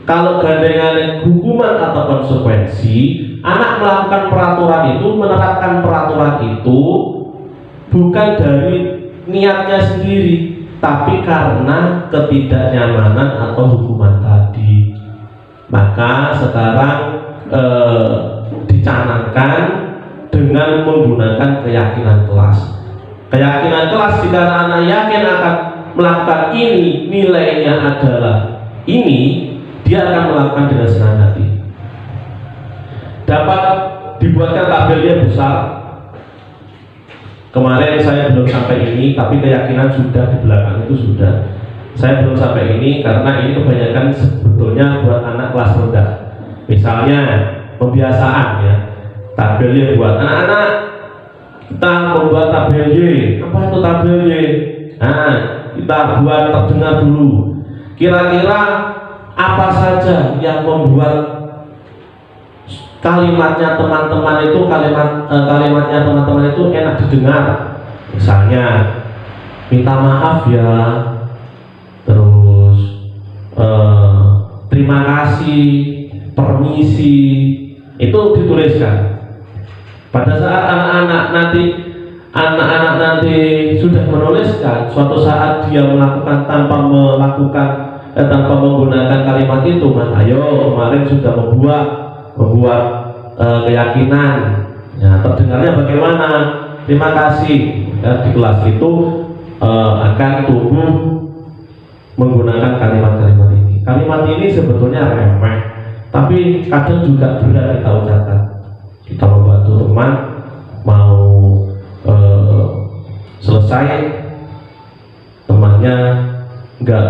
Kalau gandengannya hukuman atau konsekuensi, anak melakukan peraturan itu, menerapkan peraturan itu bukan dari niatnya sendiri, tapi karena ketidaknyamanan atau hukuman tadi. Maka sekarang dicanangkan dengan menggunakan keyakinan kelas. Keyakinan kelas, jika anak yakin akan melakukan ini, nilainya adalah ini, dia akan melakukan dengan senang hati. Dapat dibuatkan tabelnya besar. Kemarin saya belum sampai ini, tapi keyakinan sudah di belakang itu sudah. Saya belum sampai ini karena ini kebanyakan sebetulnya buat anak kelas rendah. Misalnya pembiasaan ya, tabelnya buat anak-anak. Kita membuat tabel Y. Apa itu tabel Y? Nah, kita buat terdengar dulu. Kira-kira apa saja yang membuat kalimatnya teman-teman itu kalimatnya teman-teman itu enak didengar? Misalnya minta maaf ya, terus terima kasih, permisi, itu dituliskan. Pada saat anak-anak nanti sudah menuliskan, suatu saat dia melakukan tanpa menggunakan kalimat itu, Mas ayo kemarin sudah membuat keyakinan, ya, terdengarnya bagaimana? Terima kasih. Ya, di kelas itu akan tumbuh menggunakan kalimat-kalimat ini. Kalimat ini sebetulnya remeh, tapi kadang juga berat kita ucapkan. Kita membantu teman mau selesai, temannya nggak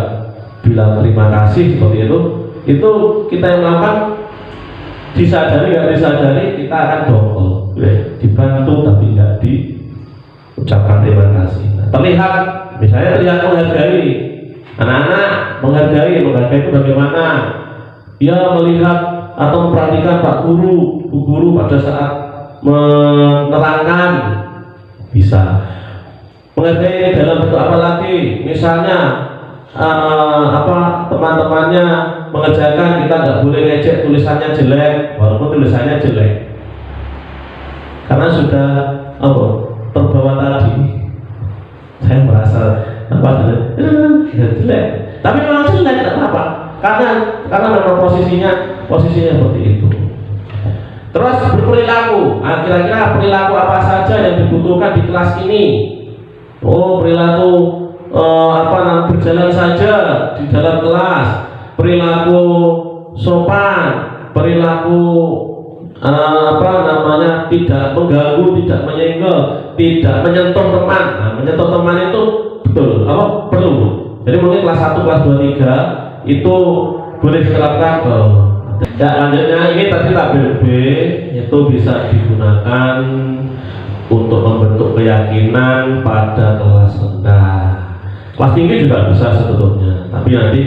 bilang terima kasih seperti itu kita yang melakukan, disadari nggak disadari kita akan dongkol. dibantu tapi nggak diucapkan terima kasih. Nah, terlihat, misalnya terlihat menghargai anak-anak, menghargai itu bagaimana? Dia melihat atau memperhatikan Pak Guru, Bu Guru pada saat menerangkan, bisa menghargai dalam bentuk apa lagi? Misalnya teman-temannya mengerjakan, kita nggak boleh ngecek tulisannya jelek, walaupun tulisannya jelek, karena sudah terbawa tadi. Saya merasa jelek, tapi memang jelek, tidak apa-apa, karena memang posisinya seperti itu. Terus berperilaku, kira-kira perilaku apa saja yang dibutuhkan di kelas ini? Perilaku berjalan saja di dalam kelas, perilaku sopan, perilaku tidak mengganggu, tidak menyenggol, tidak menyentuh teman. Nah, menyentuh teman itu betul perlu. Jadi mungkin kelas 1, kelas 2, 3 itu boleh diterapkan. Lanjutnya ini tadi tabel B itu bisa digunakan untuk membentuk keyakinan pada kelas rendah. Kelas tinggi juga bisa sebetulnya, tapi nanti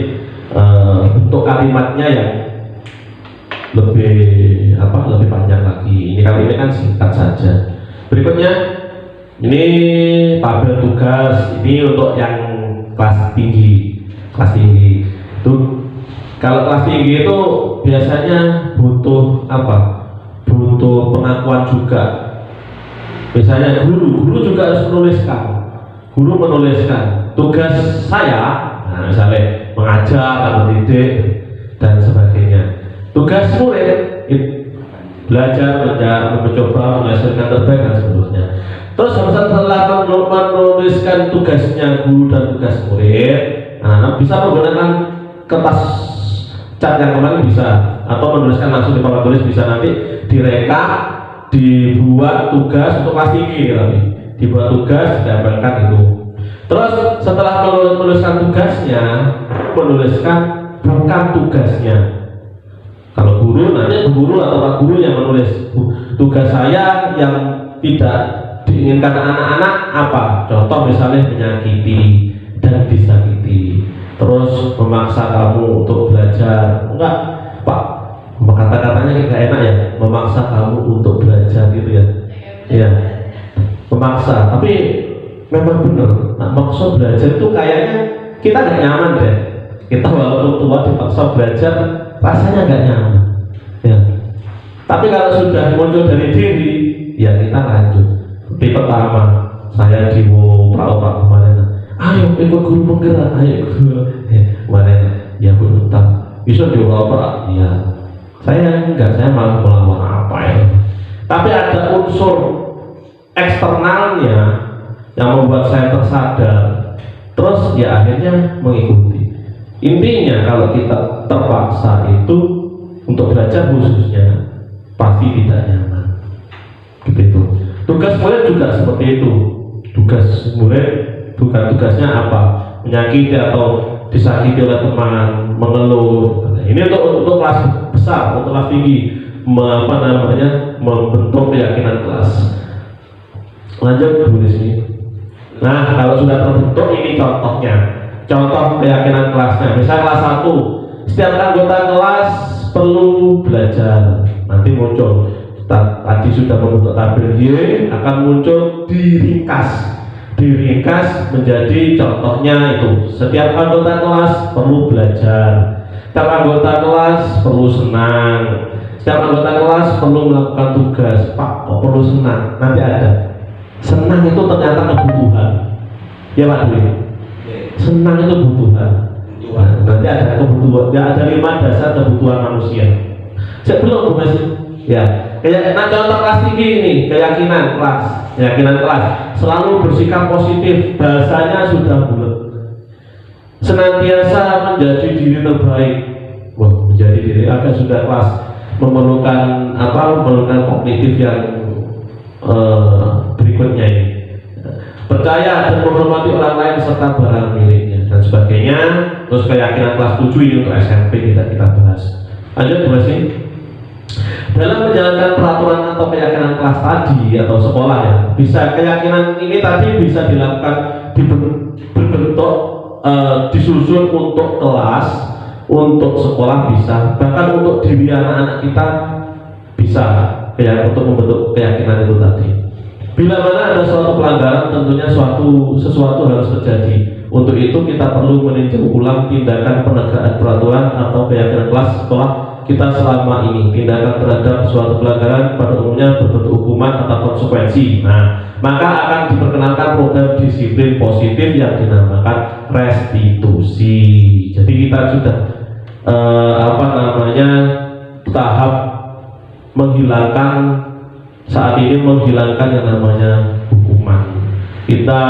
bentuk kalimatnya yang lebih panjang lagi. Ini kali ini kan singkat saja. Berikutnya ini tabel tugas, ini untuk yang kelas tinggi. Itu kalau kelas tinggi itu biasanya butuh butuh pengakuan juga. Misalnya guru juga harus menuliskan tugas saya, nah misalnya mengajar, mendidik dan sebagainya. Tugas murid belajar, mencoba menghasilkan terbaik dan seterusnya. Terus setelah menuliskan tugasnya guru dan tugas murid, bisa menggunakan kertas cat yang kemarin bisa, atau menuliskan langsung di papan tulis bisa, nanti direka, dibuat tugas untuk kelas tinggi, dibuat tugas, ditempelkan itu. Terus setelah menuliskan tugasnya, menuliskan bukan tugasnya. Kalau guru, nanti guru atau pak guru yang menulis tugas saya yang tidak diinginkan anak-anak apa? Contoh misalnya menyakiti dan disakiti, terus memaksa kamu untuk belajar. Enggak, Pak, kata-katanya nggak enak ya, memaksa kamu untuk belajar gitu ya. Iya, memaksa, tapi memang benar. Maksud belajar itu kayaknya kita nggak nyaman deh. Kita walaupun tua dipaksa belajar, rasanya nggak nyaman. Ya. Tapi kalau sudah muncul dari diri, ya kita lanjut. Di pertama, saya di pra kemarin, ayo ikut guru penggerak, ayo guru. Kemarin, ya Bu Nuta, bisa di pra, ya. Saya enggak, saya malah melawan apa ya. Tapi ada unsur eksternalnya yang membuat saya tersadar, terus ya akhirnya mengikuti. Intinya kalau kita terpaksa itu untuk belajar khususnya pasti tidak nyaman. Begitu. Tugas murid juga seperti itu. Tugas murid bukan tugasnya apa? Menyakiti atau disakiti oleh teman, mengeluh. Ini untuk kelas besar, untuk kelas tinggi, membentuk keyakinan kelas. Lanjut dulu di sini. Nah, kalau sudah terbentuk, ini contohnya. Contoh keyakinan kelasnya. Misal kelas 1, setiap anggota kelas perlu belajar. Nanti muncul. Tadi sudah membentuk tabel Y, akan muncul diringkas. Diringkas menjadi contohnya itu. Setiap anggota kelas perlu belajar. Setiap anggota kelas perlu senang. Setiap anggota kelas perlu melakukan tugas. Pak, kok perlu senang? Nanti ada. Senang itu ternyata kebutuhan. Ya Pak Dwi. Senang itu kebutuhan. Nanti ada kebutuhan. Ya, ada 5 dasar kebutuhan manusia. Saya belum masih. Ya. Nah, contoh kelas tinggi ini, keyakinan kelas selalu bersikap positif, bahasanya sudah bulat, senantiasa menjadi diri terbaik. Menjadi diri agak sudah kelas memerlukan kognitif yang berikutnya ini, percaya dan menghormati orang lain serta barang miliknya dan sebagainya. Terus keyakinan kelas 7 ini untuk SMP kita bahas. Lanjut Bu Masih. dalam menjalankan peraturan atau keyakinan kelas tadi atau sekolah ya, bisa keyakinan ini tadi bisa dilakukan berbentuk disusun untuk kelas, untuk sekolah bisa, bahkan untuk diri anak-anak kita bisa kayak untuk membentuk keyakinan itu tadi. Bila mana ada suatu pelanggaran, tentunya sesuatu harus terjadi. Untuk itu kita perlu meninjau ulang tindakan penegakan peraturan atau keyakinan kelas sekolah kita selama ini. Tindakan terhadap suatu pelanggaran pada umumnya berbentuk hukuman atau konsekuensi. Nah, maka akan diperkenalkan program disiplin positif yang dinamakan restitusi. Jadi kita sudah tahap menghilangkan saat ini menghilangkan yang namanya hukuman. Kita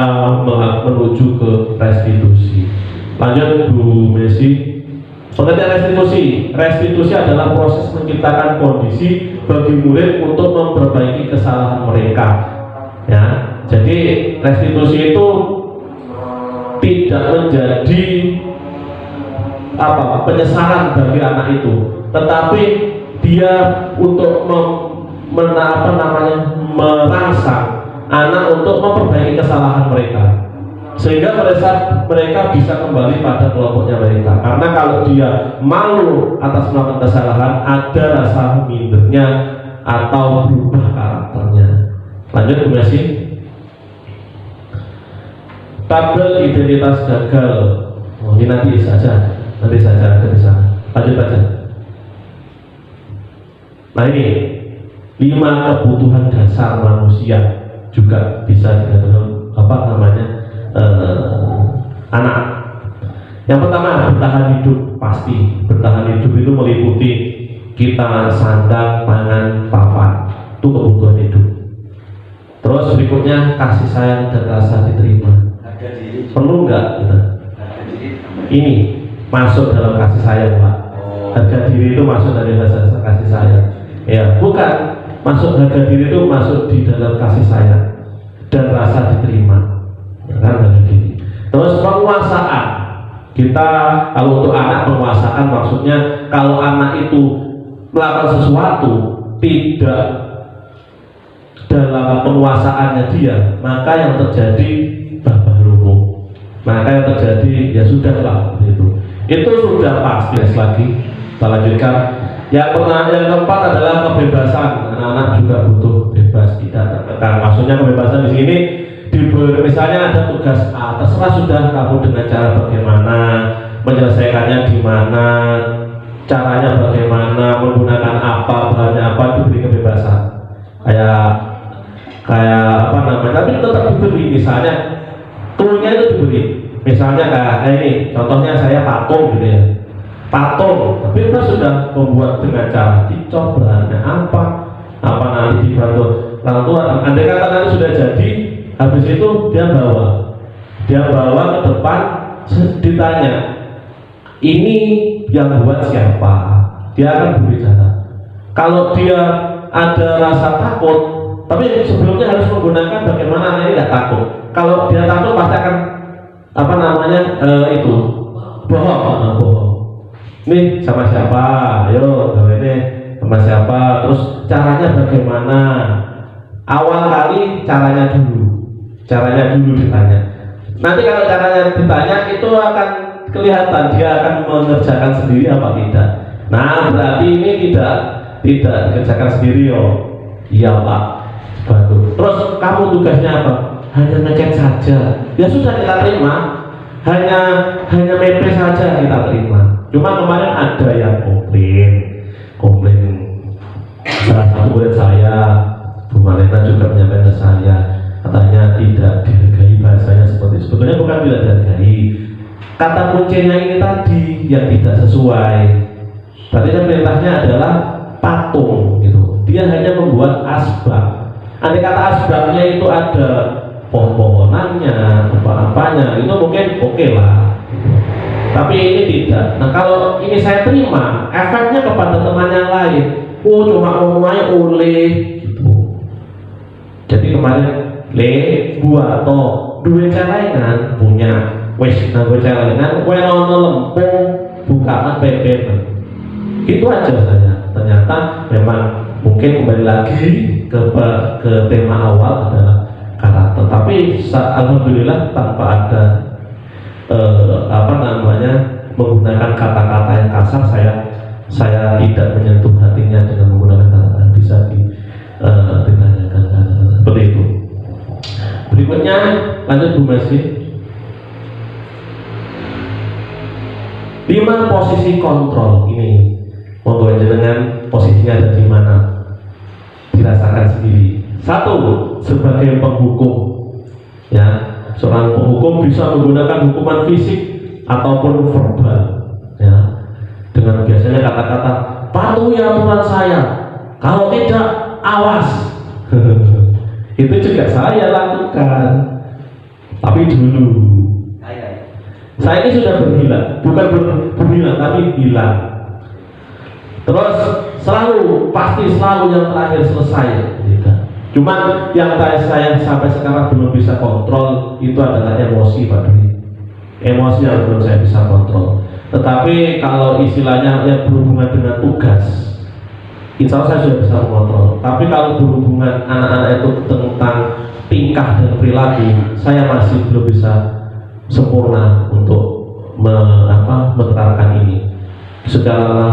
menuju ke restitusi. Lanjut Bu Messi. Pengertian restitusi. Restitusi adalah proses menciptakan kondisi bagi murid untuk memperbaiki kesalahan mereka. Ya, jadi restitusi itu tidak menjadi penyesalan bagi anak itu, tetapi dia untuk merangsang anak untuk memperbaiki kesalahan mereka, sehingga mereka bisa kembali pada kelompoknya mereka. Karena kalau dia malu atas melakukan kesalahan, ada rasa mindernya atau berubah karakternya. Lanjut Bu Messi. Tabel identitas gagal. Oh, ini nanti saja ada di sana. Lanjut aja. Nah ini 5 kebutuhan dasar manusia juga bisa dikatakan anak. Yang pertama, bertahan hidup. Pasti bertahan hidup itu meliputi kita sandang, pangan, papan. Itu kebutuhan hidup. Terus berikutnya kasih sayang dan rasa diterima. Perlu nggak kita? Ini masuk dalam kasih sayang, Pak. Harga diri itu masuk dari rasa kasih sayang. Ya, bukan masuk harga diri itu masuk di dalam kasih sayang dan rasa diterima. Ya kan, harga diri. Terus penguasaan. Kita kalau untuk anak penguasaan maksudnya kalau anak itu melakukan sesuatu tidak dalam penguasaannya dia, maka yang terjadi babah lumpuh. Maka yang terjadi ya sudahlah begitu. Itu sudah pasti. Lagi kita lanjutkan. Yang keempat adalah kebebasan. Anak-anak juga butuh bebas, tidak terkekang. Maksudnya kebebasan di sini misalnya ada tugas A, terserah sudah kamu dengan cara bagaimana menyelesaikannya, di mana caranya, bagaimana menggunakan apa, bahannya apa, diberi kebebasan. Kayak tapi tetap diberi. Misalnya toolnya itu diberi. Misalnya kayak ini, contohnya saya patung gitu ya. Patung, tapi kita sudah membuat dengan cara dicor, bahannya apa nanti dibantu orang tua. Andai kata nanti sudah jadi, habis itu dia bawa ke depan, ditanya ini yang buat siapa, dia akan berbicara. Kalau dia ada rasa takut, tapi sebelumnya harus menggunakan bagaimana ini nggak takut. Kalau dia takut pasti akan bohong. Nih sama siapa? Ayo, ini sama siapa? Terus caranya bagaimana? Awal kali caranya dulu ditanya. Nanti kalau caranya ditanya itu akan kelihatan dia akan mengerjakan sendiri apa tidak. Nah, berarti ini tidak dikerjakan sendiri Iya Pak, bantu. Terus kamu tugasnya apa? Hanya ngecek saja. Ya sudah, kita terima. Hanya mepres saja kita terima. Cuma kemarin ada yang komplain salah satu murid saya, Bu Malena juga menyampaikan ke saya, katanya tidak dihargai, bahasanya seperti itu. Sebetulnya bukan tidak dihargai, kata kuncinya ini tadi yang tidak sesuai. Tadi perintahnya adalah patung gitu, dia hanya membuat asbak. Andai kata asbaknya itu ada pohon-pohonannya, apa-apanya, itu mungkin oke lah. Tapi ini tidak. Nah kalau ini saya terima, efeknya kepada teman yang lain. Cuma ngomongnya oleh gitu. Jadi kemarin buat duit celengan punya duit celengan, kue nono lempung bukaan PP. Itu aja saya. ternyata memang mungkin kembali lagi ke tema awal adalah karakter. Tapi alhamdulillah tanpa ada menggunakan kata-kata yang kasar, saya tidak menyentuh hatinya dengan menggunakan kata-kata, bisa ditanyakan seperti itu. Berikutnya lanjut Bu Messi. 5 posisi kontrol ini, monggo jenengan posisinya ada di mana, dirasakan sendiri. 1, sebagai penghukum, ya, seorang penghukum bisa menggunakan hukuman fisik ataupun verbal, ya, dengan biasanya kata-kata patuhi aturan saya, kalau tidak awas. Itu juga saya lakukan, tapi dulu saya ini sudah berhilang, bukan berhilang tapi hilang. Terus pasti selalu yang terakhir selesai, gitu. Cuman yang saya sampai sekarang belum bisa kontrol itu adalah emosi, Pak Dwi. Emosi yang belum saya bisa kontrol. Tetapi kalau istilahnya yang berhubungan dengan tugas, insya Allah saya sudah bisa mengontrol. Tapi kalau berhubungan anak-anak itu tentang tingkah dan perilaku, saya masih belum bisa sempurna untuk menerapkan ini secara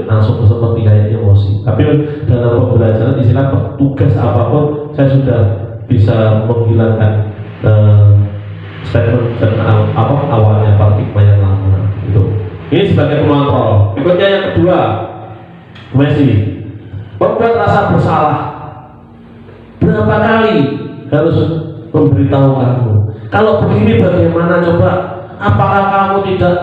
langsung seperti kayak emosi. Tapi dalam pembelajaran istilah tugas apapun saya sudah bisa menghilangkan statement dan awalnya paradigma yang lama itu. Ini sebagai pengontrol. Berikutnya yang kedua, Messi membuat rasa bersalah. Berapa kali harus memberitahu kamu? Kalau begini bagaimana coba? Apakah kamu tidak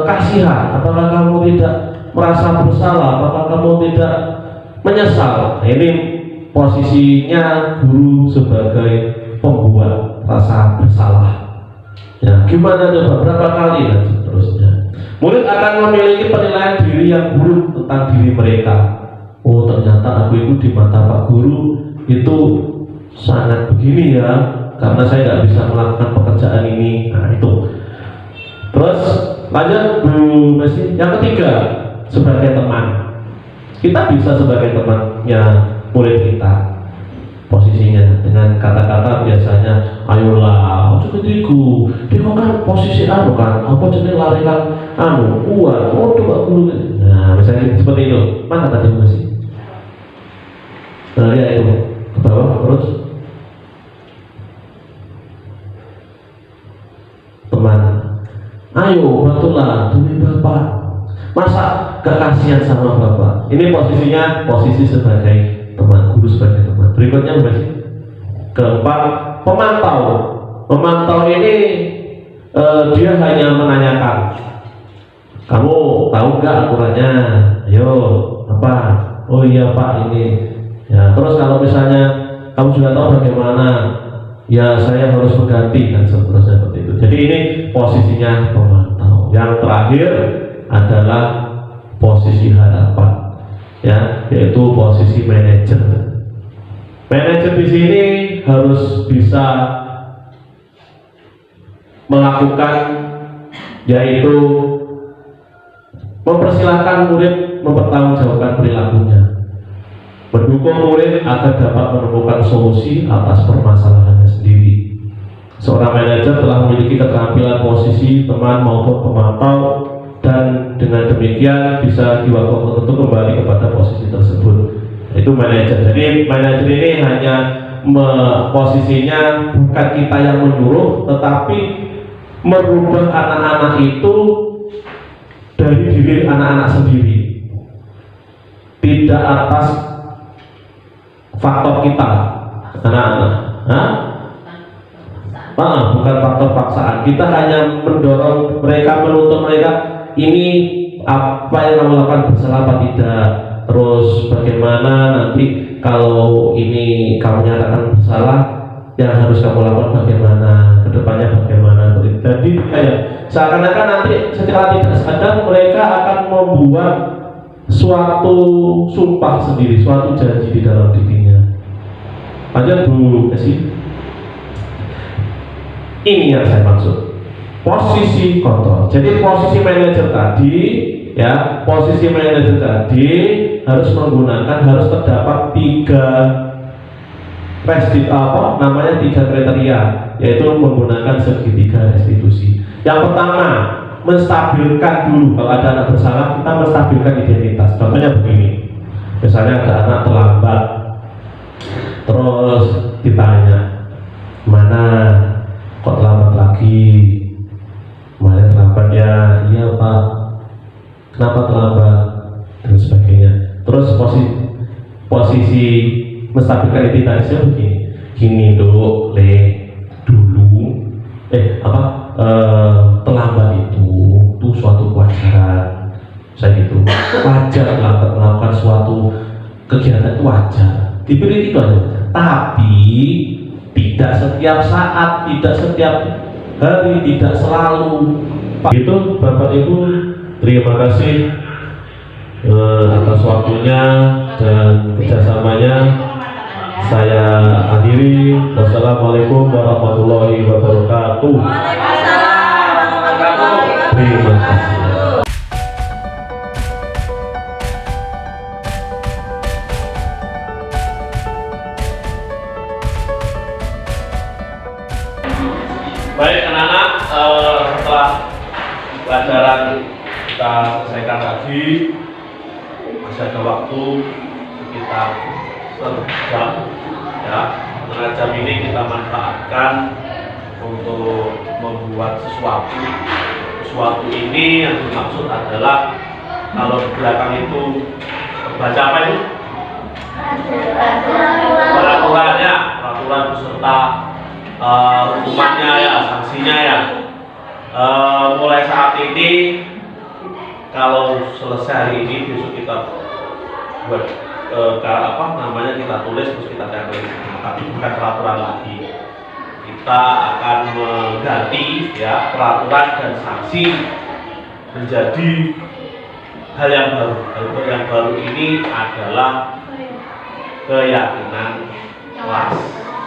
kasihan? Apakah kamu tidak merasa bersalah? Apakah kamu tidak menyesal? Nah, ini posisinya guru sebagai pembuat rasa bersalah. Ya, gimana coba? Berapa kali dan seterusnya. Murid akan memiliki penilaian diri yang buruk tentang diri mereka. Oh, ternyata aku itu di mata Pak Guru itu sangat begini ya, karena saya nggak bisa melakukan pekerjaan ini. Nah itu. Terus lanjut Bu Messi. Yang ketiga, sebagai teman, kita bisa sebagai temannya murid kita, posisinya dengan kata-kata biasanya, ayolah, ojo ketiku, dia kan posisi kan, apa jadi larikan kuat, coba dulu. Nah misalnya seperti itu. Mana tadi Bu Messi? Nah ya itu ke bawah terus. Teman, ayo bantulah demi Bapak, masa gak kasihan sama Bapak? Ini posisinya posisi sebagai teman, guru sebagai teman. Berikutnya masih keempat, pemantau ini dia hanya menanyakan, kamu tahu gak aturannya? Ayo apa? Oh iya Pak ini ya. Terus kalau misalnya kamu sudah tahu bagaimana, ya saya harus mengganti dan seterusnya seperti itu. Jadi ini posisinya pemantau. Yang terakhir adalah posisi harapan, ya, yaitu posisi manajer. Manajer di sini harus bisa melakukan, yaitu mempersilahkan murid mempertanggungjawabkan perilakunya, mendukung murid agar dapat menemukan solusi atas permasalahannya sendiri. Seorang manajer telah memiliki keterampilan posisi teman maupun pemantau, dan dengan demikian bisa di waktu tertentu kembali kepada posisi tersebut. Itu manajer. Jadi manajer ini hanya posisinya bukan kita yang menyuruh, tetapi merubah anak-anak itu dari diri anak-anak sendiri, tidak atas faktor kita anak-anak. Bukan faktor paksaan. Kita hanya mendorong mereka, menuntut mereka, ini apa yang kamu lakukan bersalah apa tidak, terus bagaimana nanti kalau ini kamu nyatakan bersalah, yang harus kamu lakukan bagaimana, kedepannya bagaimana. Jadi kayak seakan-akan nanti secara tidak sadar mereka akan membuat suatu sumpah sendiri, suatu janji di dalam dirinya. Lanjut Bu Messi. Ini yang saya maksud, posisi kontrol. Jadi posisi manajer tadi ya posisi manajer tadi harus terdapat tiga tiga kriteria, yaitu menggunakan segitiga restitusi. Yang pertama, menstabilkan dulu. Kalau ada anak bersalah, kita menstabilkan identitas. Contohnya begini, misalnya ada anak terlambat, terus ditanya, mana kok terlambat lagi? Kemarin terlambat ya, iya Pak. Kenapa terlambat? Dan sebagainya. Terus posisi menstabilkan identitasnya gini dulu terlambat itu suatu kewajaran. Saya gitu, wajar terlambat melakukan suatu kegiatan itu wajar, diberi itu aja. Tapi tidak setiap saat, tidak setiap hari, tidak selalu. Itu Bapak Ibu, terima kasih atas waktunya dan kerjasamanya. Saya akhiri. Wassalamualaikum warahmatullahi wabarakatuh. Terima kasih. Baik anak-anak, setelah pelajaran kita selesaikan tadi, masih ada waktu sekitar sejam, ya. Setengah jam ini kita manfaatkan untuk membuat sesuatu. Sesuatu ini yang dimaksud adalah, kalau di belakang itu baca apa itu? Peraturan beserta hukumannya ya, sanksinya ya. Mulai saat ini, kalau selesai hari ini, besok kita buat kita tulis, terus kita tempel. Tapi bukan peraturan lagi, kita akan mengganti ya peraturan dan sanksi menjadi hal yang baru. Hal yang baru ini adalah keyakinan kelas,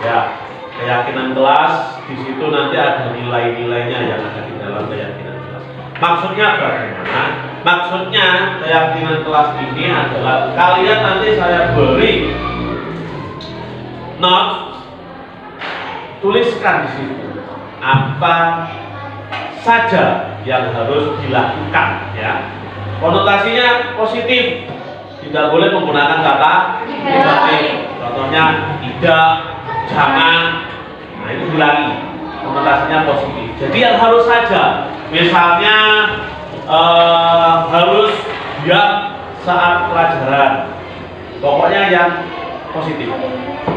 ya. Keyakinan kelas, di situ nanti ada nilai-nilainya yang ada di dalam keyakinan kelas. Maksudnya bagaimana? Maksudnya keyakinan kelas ini adalah kalian nanti saya beri not, tuliskan di situ apa saja yang harus dilakukan, ya. Konotasinya positif, tidak boleh menggunakan kata negatif. Contohnya tidak, jangan. Nah, itu dilangi, konotasinya positif. Jadi yang harus saja, misalnya harus diam saat pelajaran, pokoknya yang positif,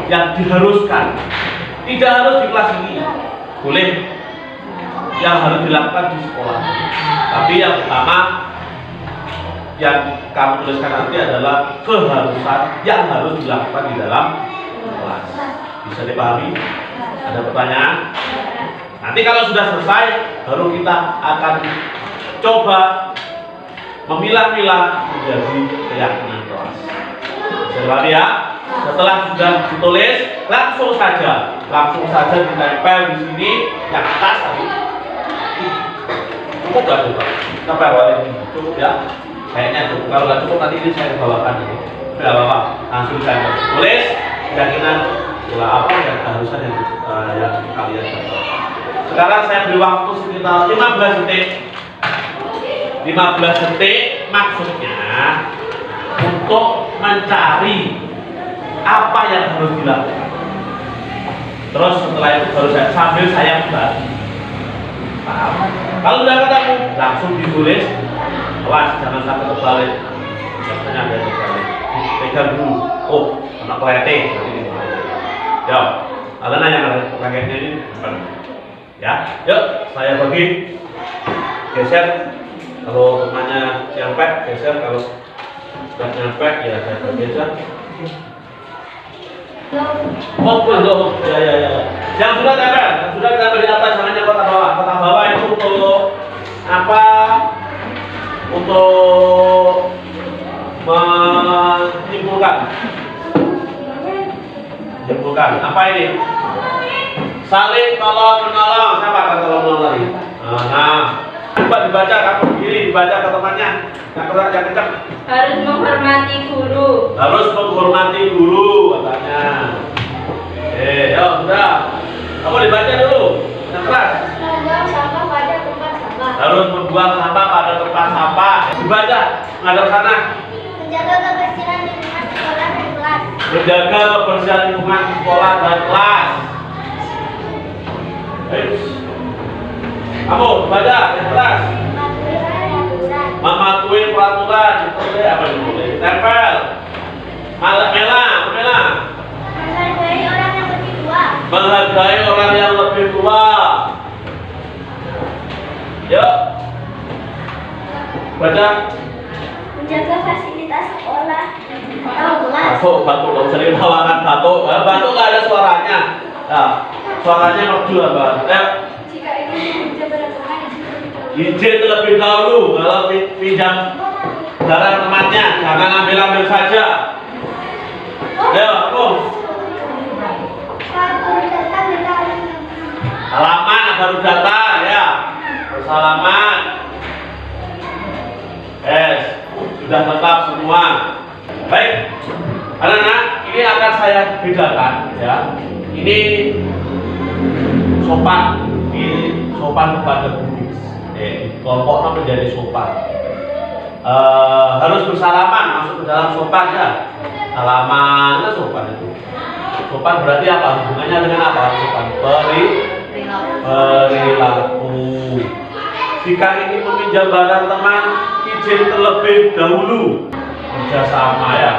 yang diharuskan. Tidak harus di kelas ini, boleh yang harus dilakukan di sekolah. Tapi yang pertama yang kamu tuliskan nanti adalah keharusan yang harus dilakukan di dalam kelas. Bisa dipahami? Ada pertanyaan? Nanti kalau sudah selesai, baru kita akan coba memilah-milah menjadi keyakinan kelas. Bisa dipahami ya? Setelah sudah ditulis, langsung saja ditempel di sini yang atas tadi. Cukup gak cukup? Tempelin cukup ya? Kayaknya cukup. Kalau nggak cukup nanti ini saya bawakan ini. Tidak apa-apa, langsung ditempel. Tulis keyakinan apa yang keharusan yang kalian dapat. Sekarang saya beri waktu sekitar 15 detik. 15 detik maksudnya untuk mencari apa yang harus dilakukan. Terus setelah itu baru sambil saya membagi. Paham? Kalau sudah ketemu, langsung ditulis. Awas, jangan sampai terbalik. Biasanya ada terbalik. Pegang dulu. Oh, anak kelete. Ya, kalian yang raketnya ini bukan. Ya, yuk saya bagi. Geser. Kalau temannya nyampe, geser. Kalau sudah nyampe, ya saya bagi aja. Oh, belum. Ya. Yang sudah tempel di atas, jangan yang kotak bawah. Kotak bawah itu untuk apa? Untuk menyimpulkan. Apa ini? Saling tolong menolong. Siapa kata tolong menolong tadi? Nah, coba dibaca kamu sendiri, dibaca ke temannya. Yang kencang. Harus menghormati guru. Harus menghormati guru katanya. Yo sudah. Kamu dibaca dulu. Yang keras. Membuang sampah pada tempat sampah. Harus membuang sampah pada tempat sampah. Dibaca. Ngadep sana. Menjaga kebersihan lingkungan sekolah dan kelas. Menjaga kebersihan lingkungan sekolah dan kelas. Kamu baca yang keras. Mematuhi peraturan. Itu apa ini? Tempel. Mela. Menghargai orang yang lebih tua. Menghargai orang yang lebih tua. Yuk. Baca. Menjaga fasilitas sekolah atau kelas. Batuk, dong sering tawaran batuk. Batuk nggak ada suaranya. Nah, suaranya merdu apa? Jika ingin menjaga berdasarkan Izin terlebih dahulu kalau pinjam barang temannya, jangan ambil saja. Ayo, aku. Salaman baru datang ya. Salaman. Sudah lengkap semua. Baik, anak-anak, ini akan saya bedakan ya. Ini sopan, ini sopan kepada guru. Kelompoknya menjadi sopan. Harus bersalaman, masuk ke dalam sopan ya. Salaman, sopan itu. Sopan berarti apa? Hubungannya dengan apa? Sopan perilaku. Jika ingin meminjam barang teman, izin terlebih dahulu. Kerjasama ya.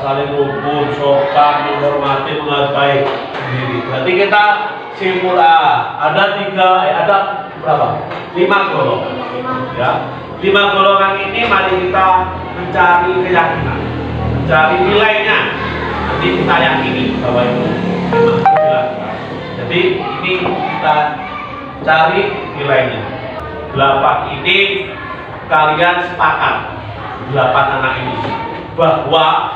Saling rukun, sopan, menghormati, menghargai diri. Berarti kita simpul ada berapa? 5 golongan. Ya. 5 golongan ini mari kita mencari keyakinan, mencari nilainya. Nanti kita yakini bahwa itu memang jelas. Jadi ini kita cari nilainya. 8 ini kalian sepakat, 8 anak ini bahwa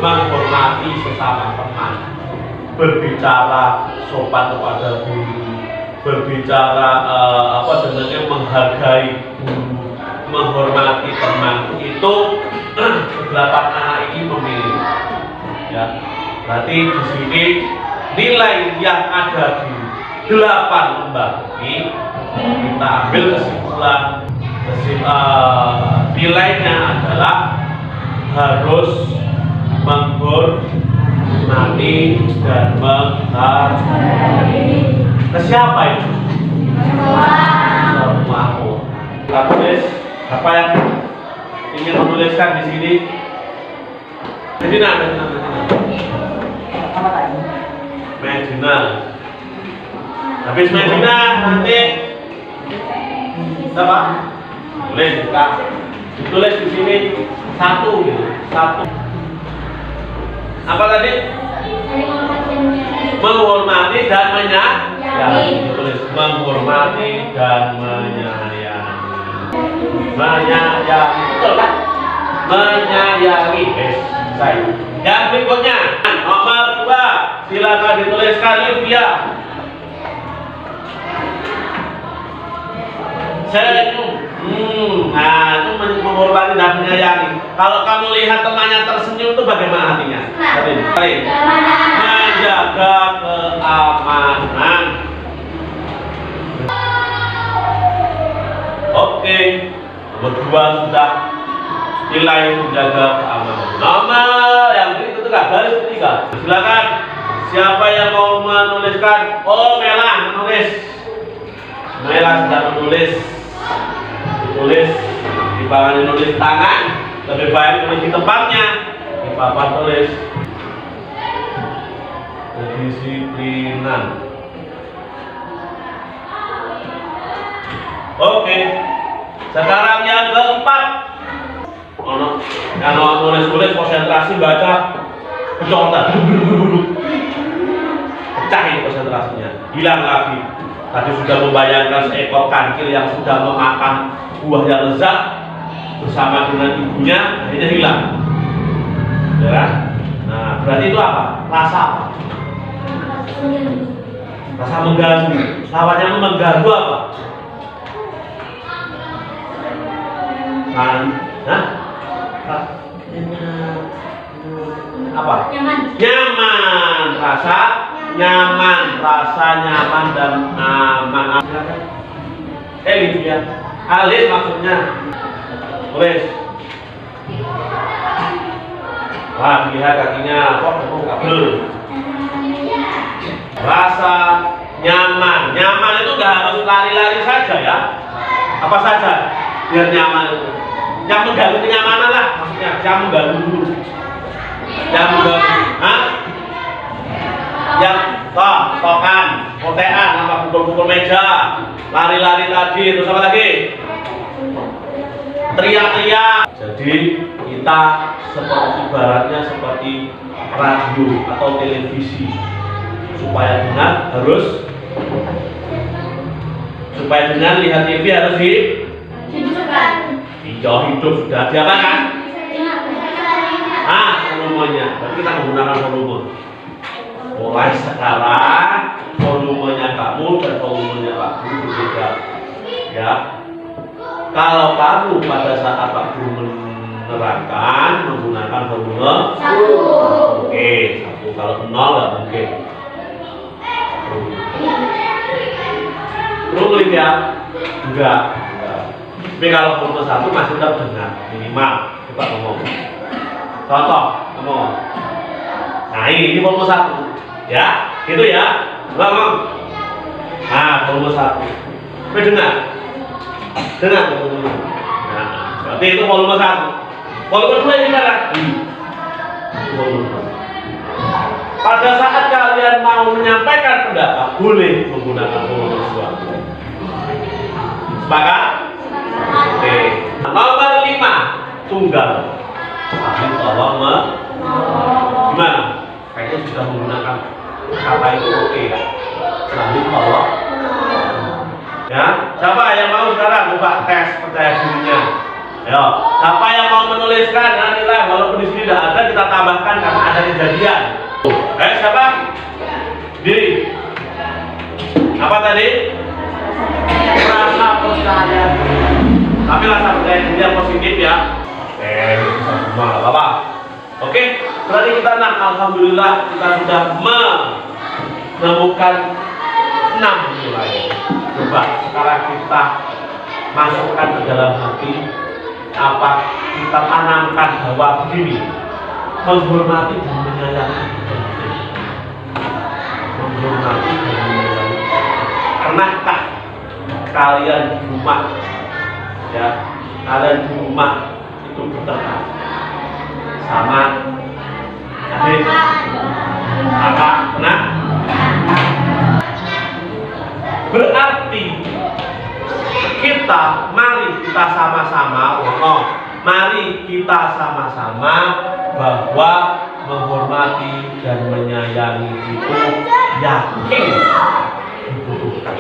menghormati sesama teman, berbicara sopan kepada guru, berbicara menghargai guru, menghormati teman, itu 8 anak ini memilih. Ya, berarti di sini nilai yang ada di 8 lembar ini kita ambil kesimpulan. Nilainya adalah harus menghormati dan menghargai. Ke siapa itu? Semua. Kita tulis apa yang ingin menuliskan di sini. Medina. Medina. Habis Medina nanti apa? Tulis kita. Tulis di sini 1 gitu. 1. Apa tadi? Menghormati dan menyayangi. Tulis menghormati dan menyayangi. Menyayangi, betul kan? Menyayangi. Saya. Yang berikutnya nomor 2, silakan dituliskan Livia. Senyum. Nah, itu menghormati dan menyayangi. Kalau kamu lihat temannya tersenyum itu bagaimana hatinya? Menjaga keamanan. Oke, berdua sudah nilai menjaga keamanan. Nomor yang berikut itu garis ketiga. Silakan. Siapa yang mau menuliskan? Oh, Mela menulis. Mela sudah menulis. Tulis di bagian nulis tangan, lebih baik tulis di tempatnya. Di papan tulis kedisiplinan. Oke. Sekarang yang keempat. Yang nulis konsentrasi baca kecotan. Pecah ini konsentrasinya. Hilang lagi. Tadi sudah membayangkan seekor kancil yang sudah memakan buah yang lezat bersama dengan ibunya, akhirnya hilang. Ya. Nah, berarti itu apa? Rasa apa? Rasa mengganggu. Lawannya mengganggu apa? Hah? Apa? Nyaman, rasa nyaman dan aman. Gitu ya. Alif maksudnya. Tulis. Wah, lihat kakinya kok kabel. Rasa nyaman itu nggak harus lari-lari saja ya. Apa saja biar nyaman itu. Yang mengganggu kenyamanan lah maksudnya. Yang mengganggu dulu. Yang mengganggu. Hah? Yang tokan, potean, sama pukul-pukul meja, lari-lari tadi, terus apa lagi? Teriak-teriak. Jadi kita seperti ibaratnya seperti radio atau televisi. Supaya dengan lihat TV harus hidup sudah siapa kan? Volumenya. Berarti kita menggunakan volume. Mulai sekarang volumenya kamu dan volumenya Pak Guru berbeda. Ya. Kalau kamu pada saat Pak Guru menerangkan menggunakan volume 1. Oke, 1. Kalau 0 nggak mungkin. Sulit ya? Enggak. Tapi kalau volume 1 masih tetap dengar minimal. Coba ngomong. Contoh, ngomong. Nah ini volume 1. Ya, gitu ya. Ngomong. Nah, volume 1. Tapi dengar volume. Nah, berarti itu volume 1. Volume 2 ini kan? Volume 2. Pada saat kalian mau menyampaikan pendapat, boleh menggunakan volume 2. Sepakat? Oke. Nomor 5, tunggal. Tapi tolong gimana? Kayaknya sudah menggunakan kata itu oke. Tapi tolong. Ya, siapa yang mau sekarang coba tes percaya dirinya? Ayo, siapa yang mau menuliskan nilai walaupun di sini tidak ada kita tambahkan karena ada kejadian. Siapa? Diri. Apa tadi? Rasa percaya. Tapi rasa percaya diri yang positif ya. Bisa semua, apa? Oke, berarti kita alhamdulillah kita sudah menemukan 6 nilai. Coba sekarang kita masukkan ke dalam hati. Apa kita tanamkan bahwa begini, menghormati dan menyayangi. Menghormati dan menyayangi. Pernahkah kalian di rumah, ya, kalian di rumah itu bertengkar sama adik, kakak, pernah? Berarti mari kita sama-sama bahwa menghormati dan menyayangi itu yakin dibutuhkan.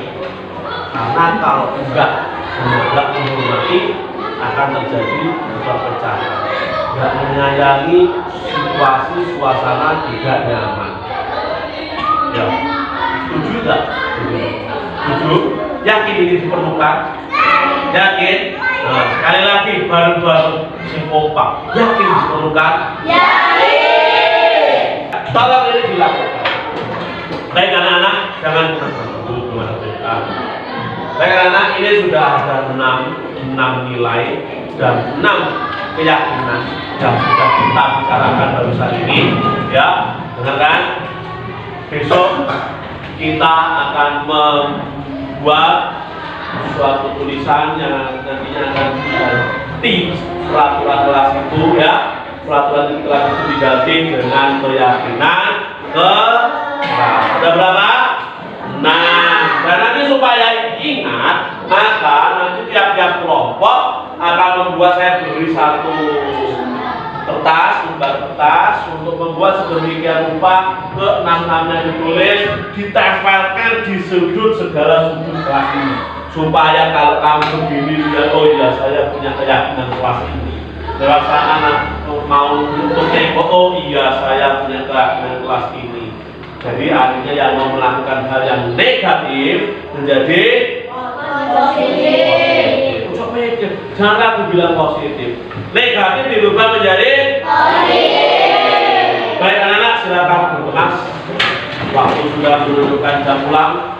Karena kalau enggak menghormati akan terjadi perpecahan. Enggak menyayangi, situasi suasana tidak nyaman. Ya, setuju enggak? Setuju? Yakin ini diperlukan? Yakin? Nah, sekali lagi bareng-bareng simpopak. Yakin diperlukan? Yakin. Tolong ini dilakukan. Baik anak-anak, jangan dulu gimana cerita. Baik anak-anak, ini sudah ada 6 nilai dan 6 keyakinan yang sudah kita bicarakan barusan ini. Ya, dengarkan. Besok kita akan membuat suatu tulisan yang nantinya akan diganti peraturan kelas itu ya. Peraturan kelas itu diganti dengan keyakinan ada berapa? Nah, dan nanti supaya ingat, maka nanti tiap-tiap kelompok akan membuat, saya beri satu lembar kertas untuk membuat sedemikian rupa ke-6-6-nya ditulis, ditempelkan di segala sudut kelas ini, supaya kalau kamu begini lihat, oh iya saya punya keyakinan kelas ini. Lewat sana mau untuk nengok, oh iya saya punya keyakinan kelas ini. Jadi akhirnya yang mau melakukan hal yang negatif menjadi positif. maka aku bilang positif. Negatif dirubah menjadi positif. Baik anak-anak, silakan berkelas. Waktu sudah menunjukkan jam pulang.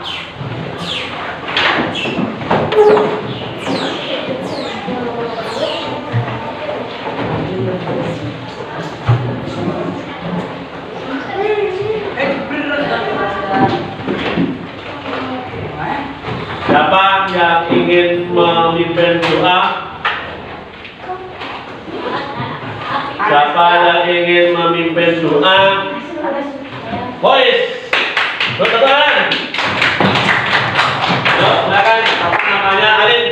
Siapa yang ingin memimpin doa? Siapa yang ingin memimpin doa? Boys, berteman. Yuk, silakan. Apa namanya, Alin?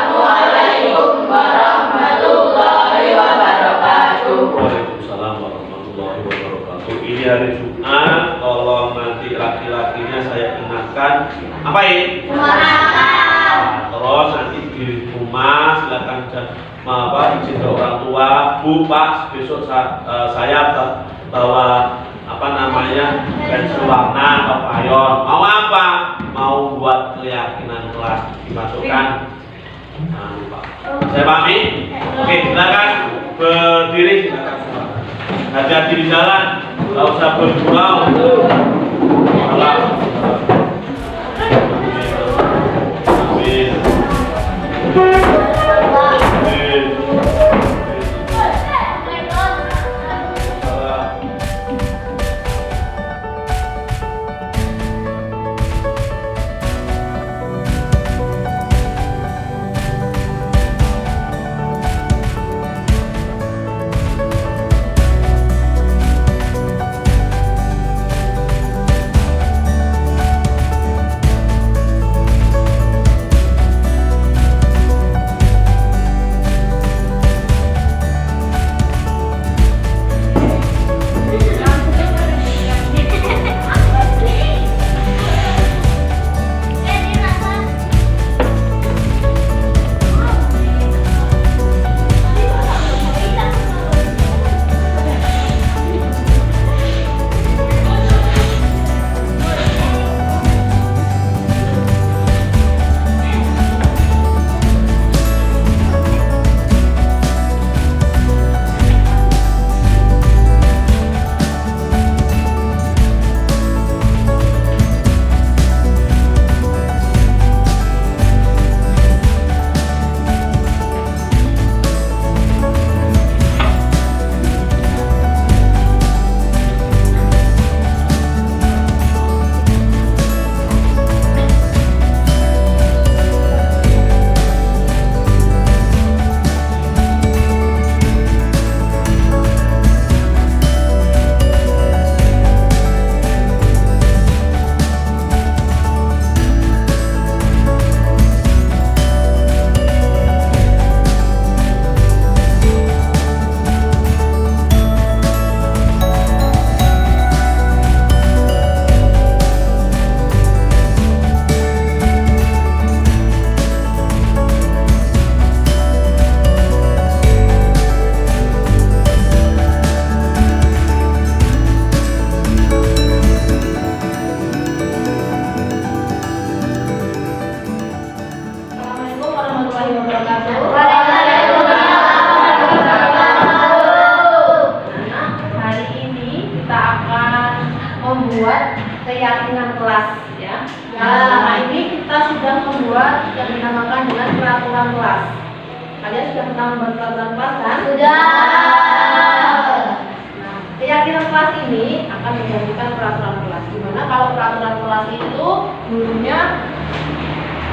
Waalaikumsalam warahmatullahi wabarakatuh. Ini hari Jumat, tolong nanti laki-lakinya saya ingatkan apain? Terus nanti di rumah silakan izin ke orang tua, Bu, Pak, besok saya bawa pensil warna atau krayon. Mau apa? Mau buat keyakinan kelas dimasukkan. Nah, lupa. Saya pahami? Oke, silakan berdiri, silakan semua. Hati-hati di jalan, nggak usah bergurau. Salam. Amin. Amin. keyakinan kelas ya. Nah, ini kita sudah membuat yang dinamakan dengan peraturan kelas. Kalian sudah pernah membuat peraturan kelas kan? Sudah. Nah, keyakinan kelas ini akan menjadikan peraturan kelas. Dimana kalau peraturan kelas itu gurunya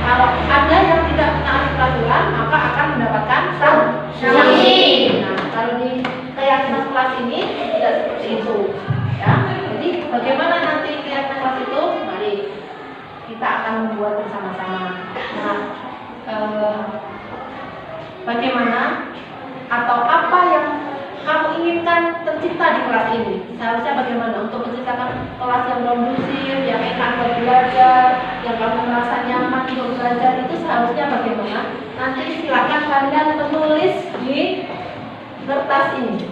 kalau ada yang tidak menaati peraturan maka akan mendapatkan sanksi. Nah, kalau di keyakinan kelas ini tidak seperti itu. Ya, jadi bagaimana nanti keyakinan kelas itu? Mari kita akan membuat bersama-sama. Nah, bagaimana atau apa yang kamu inginkan tercipta di kelas ini? Seharusnya bagaimana untuk menciptakan kelas yang kondusif, yang enak belajar, yang kamu merasa nyaman untuk belajar itu seharusnya bagaimana? Nanti silakan kalian menulis di kertas ini.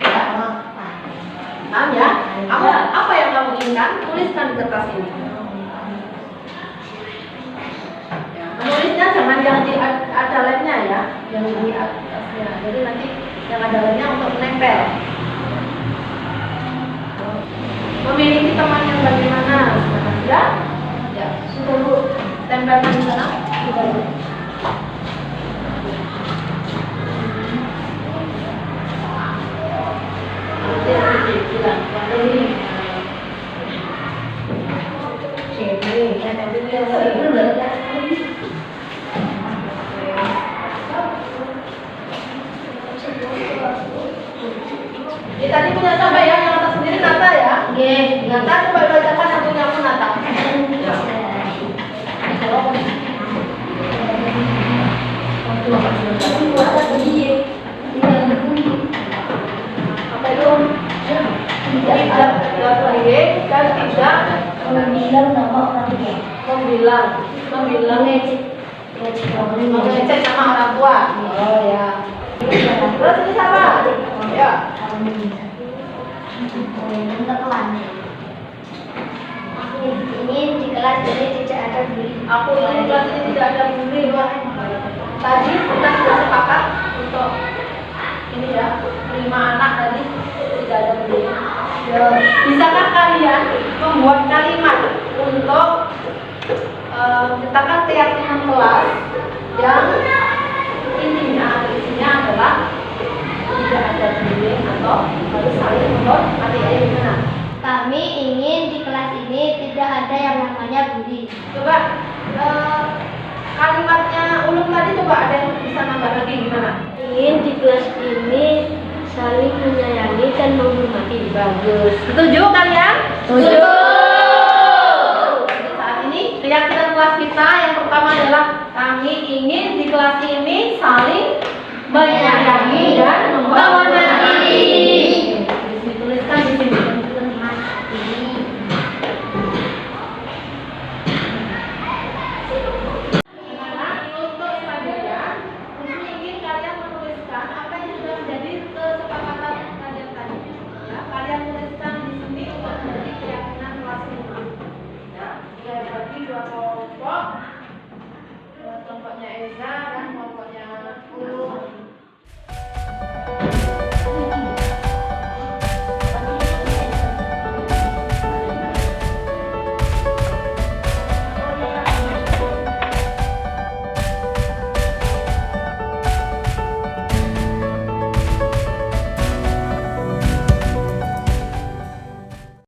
Ya, paham ya? Kamu apa yang kamu inginkan? Tuliskan di kertas ini. Ya, menulisnya jangan yang di ada lemnya ya, yang di atasnya. Jadi nanti yang ada lemnya untuk menempel. Memiliki teman yang bagaimana? Ya, ya, sudah Bu. Tempelkan di sana. Sudah Bu. Tadi punya siapa ya? Yang atas sendiri Nata ya? Iya. Nata coba bacakan yang punya aku Nata. Apa itu? Tidak terlihat dan tidak Membilang nama orangnya. membilang mengecek sama orang tua. Oh ya. Terus ini siapa? Ya. Ini di kelas ini tidak ada bully. Aku ini di kelas ini tidak ada bully. Tadi kita sudah sepakat untuk ini ya, 5 anak tadi tidak ada bully. Bisakah kalian membuat kalimat untuk menciptakan keyakinan kelas yang intinya atau isinya adalah tidak ada bullying atau harus saling menghormati? Ayo gimana? Kami ingin di kelas ini tidak ada yang namanya bully. Coba kalimatnya ulum tadi coba ada yang bisa nambah lagi gimana? Ingin di kelas ini saling menyayangi dan menghormati. Bagus. Setuju kalian? Setuju. Saat ini keyakinan kelas kita yang pertama adalah kami ingin di kelas ini saling menyayangi